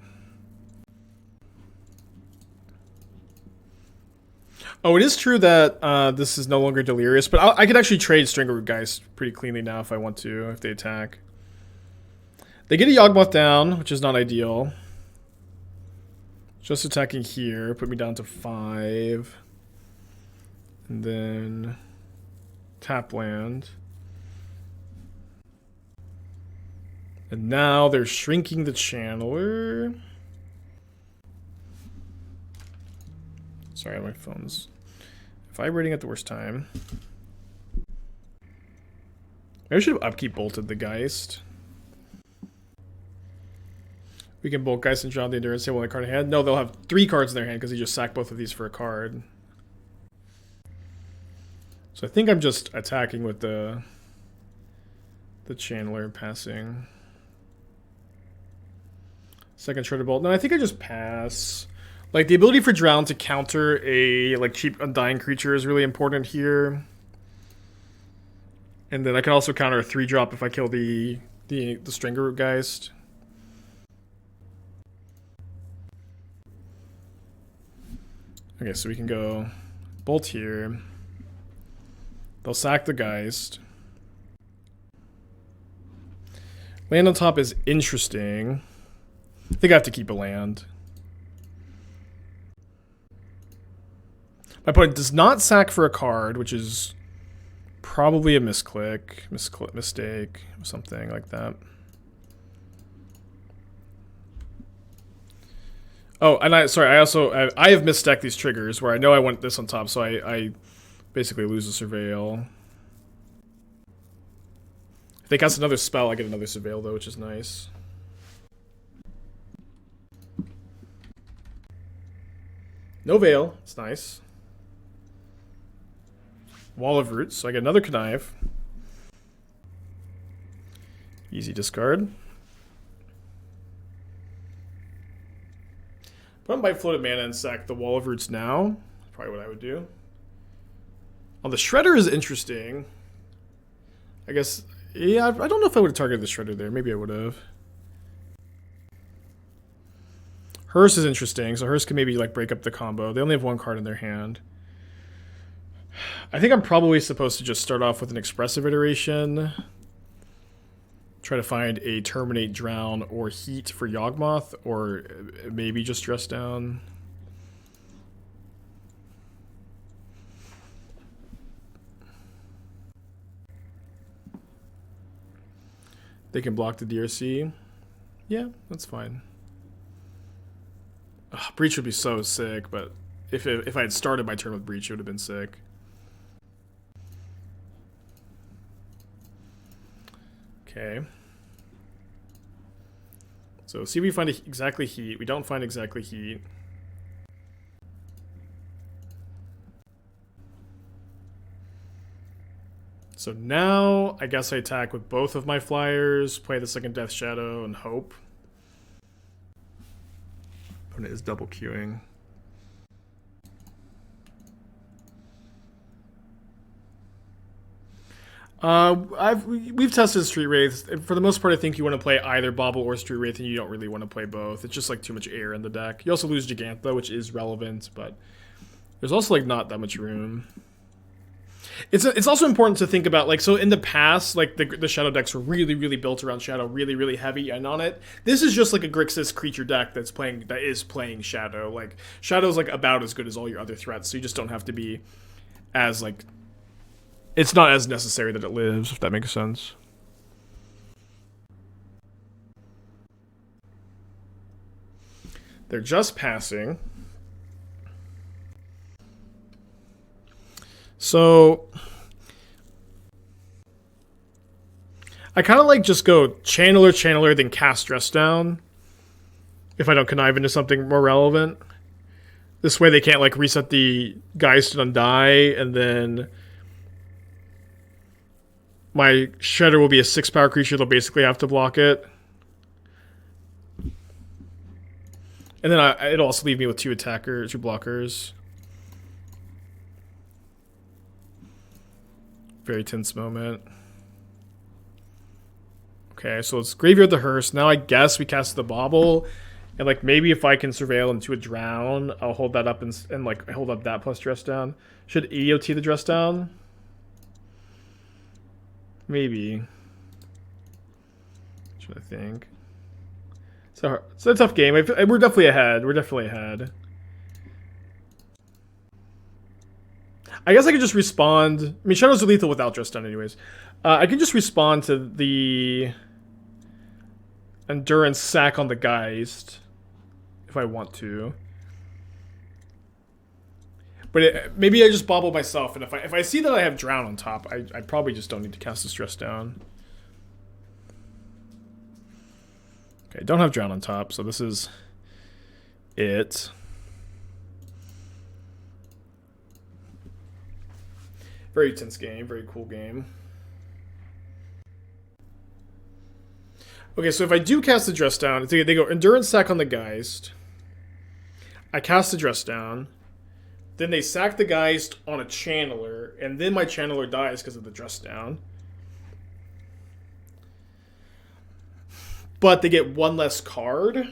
Oh, it is true that this is no longer Delirious, but I could actually trade Strangle Geist pretty cleanly now if I want to, if they attack. They get a Yawgmoth down, which is not ideal. Just attacking here, put me down to 5. And then tap land. And now they're shrinking the Channeler. Sorry, my phone's vibrating at the worst time. Maybe I should have upkeep bolted the Geist. We can bolt Geist and draw the Endurance. Say, well, a card in hand. No, they'll have 3 cards in their hand because he just sacked both of these for a card. So I think I'm just attacking with the Channeler passing. Second Shredder Bolt. No, I think I just pass. Like, the ability for Drown to counter a, like, cheap Undying creature is really important here. And then I can also counter a 3-drop if I kill the Strangle Geist. Okay, so we can go Bolt here. They'll sack the Geist. Land on top is interesting. I think I have to keep a land. My opponent does not sack for a card, which is probably a mistake, or something like that. Oh, and I have misstacked these triggers where I know I want this on top, so I basically lose a Surveil. If they cast another spell, I get another Surveil though, which is nice. No Veil, it's nice. Wall of Roots, so I get another Connive. Easy discard. Put on by Floated Mana and sack the Wall of Roots now. Probably what I would do. Oh, the Shredder is interesting. I guess, yeah, I don't know if I would have targeted the Shredder there. Maybe I would have. Hearse is interesting, so Hearse can maybe like break up the combo. They only have 1 card in their hand. I think I'm probably supposed to just start off with an Expressive Iteration. Try to find a Terminate, Drown, or Heat for Yawgmoth, or maybe just Dress Down. They can block the DRC. Yeah, that's fine. Ugh, Breach would be so sick, but if I had started my turn with Breach, it would have been sick. Okay. So see if we find exactly Heat. We don't find exactly Heat. So now I guess I attack with both of my flyers, play the second Death Shadow, and hope. Opponent is double queuing. We've tested Street Wraiths. For the most part, I think you want to play either Bauble or Street Wraith, and you don't really want to play both. It's just like too much air in the deck. You also lose Jegantha, which is relevant, but there's also like not that much room. It's also important to think about, like, so in the past, like the Shadow decks were really built around Shadow, really heavy and on it. This is just like a Grixis creature deck that is playing Shadow. Like Shadow's like about as good as all your other threats, so you just don't have to be as like. It's not as necessary that it lives, if that makes sense. They're just passing. So I kind of like just go Channeler, then cast Dress Down. If I don't connive into something more relevant. This way they can't like reset the Geist and Undie, and then my Shredder will be a 6-power creature. They'll basically have to block it. And then it'll also leave me with 2 attackers, 2 blockers. Very tense moment. Okay, so it's Graveyard the Hearse. Now I guess we cast the Bauble. And like maybe if I can Surveil into a Drown, I'll hold that up and like hold up that plus Dress Down. Should EOT the Dress Down? Maybe. Should I think? So it's a tough game. We're definitely ahead. We're definitely ahead. I guess I could just respond. I mean, Shadows are lethal without Dress Down anyways. I can just respond to the Endurance sack on the Geist if I want to. But maybe I just Bauble myself, and if I see that I have Drown on top, I probably just don't need to cast this Dress Down. Okay, don't have Drown on top, so this is it. Very tense game, very cool game. Okay, so if I do cast the Dress Down, they go Endurance sack on the Geist. I cast the Dress Down. Then they sack the Geist on a Channeler, and then my Channeler dies because of the Dress Down. But they get 1 less card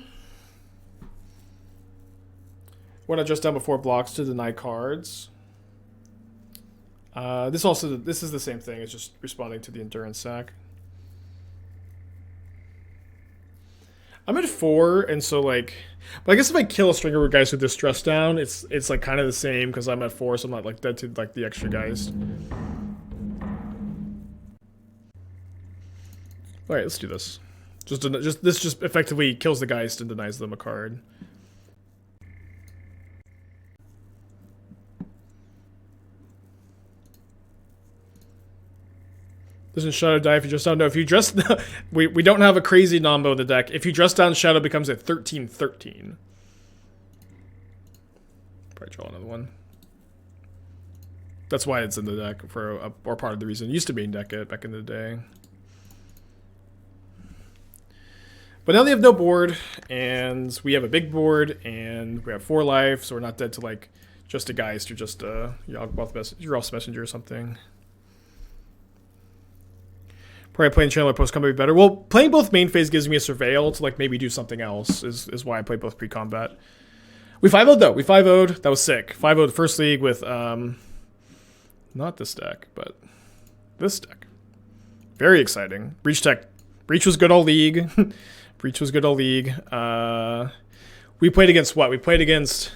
when I Dress Down before blocks to deny cards. This is the same thing. It's just responding to the Endurance sack. I'm at 4, and so like, but I guess if I kill a Stringer with Geist with this Dress Down, it's like kind of the same because I'm at 4, so I'm not like dead to like the extra Geist. All right, let's do this. This just effectively kills the Geist and denies them a card. Doesn't Shadow die if you Dress Down? No, if you Dress... we don't have a crazy Nombo in the deck. If you Dress Down, Shadow becomes a 13/13. Probably draw another one. That's why it's in the deck, or part of the reason. It used to be in deck it back in the day. But now they have no board, and we have a big board, and we have 4 life, so we're not dead to like just a Geist or just a Yawgmoth Messenger or something. Probably playing Channeler post-combat would be better. Well, playing both main phase gives me a Surveil to like maybe do something else, is why I play both pre-combat. We 5-0'd though. We 5-0'd. That was sick. 5-0'd first league with, not this deck, but this deck. Very exciting. Breach was good all league. Breach was good all league. We played against what? We played against...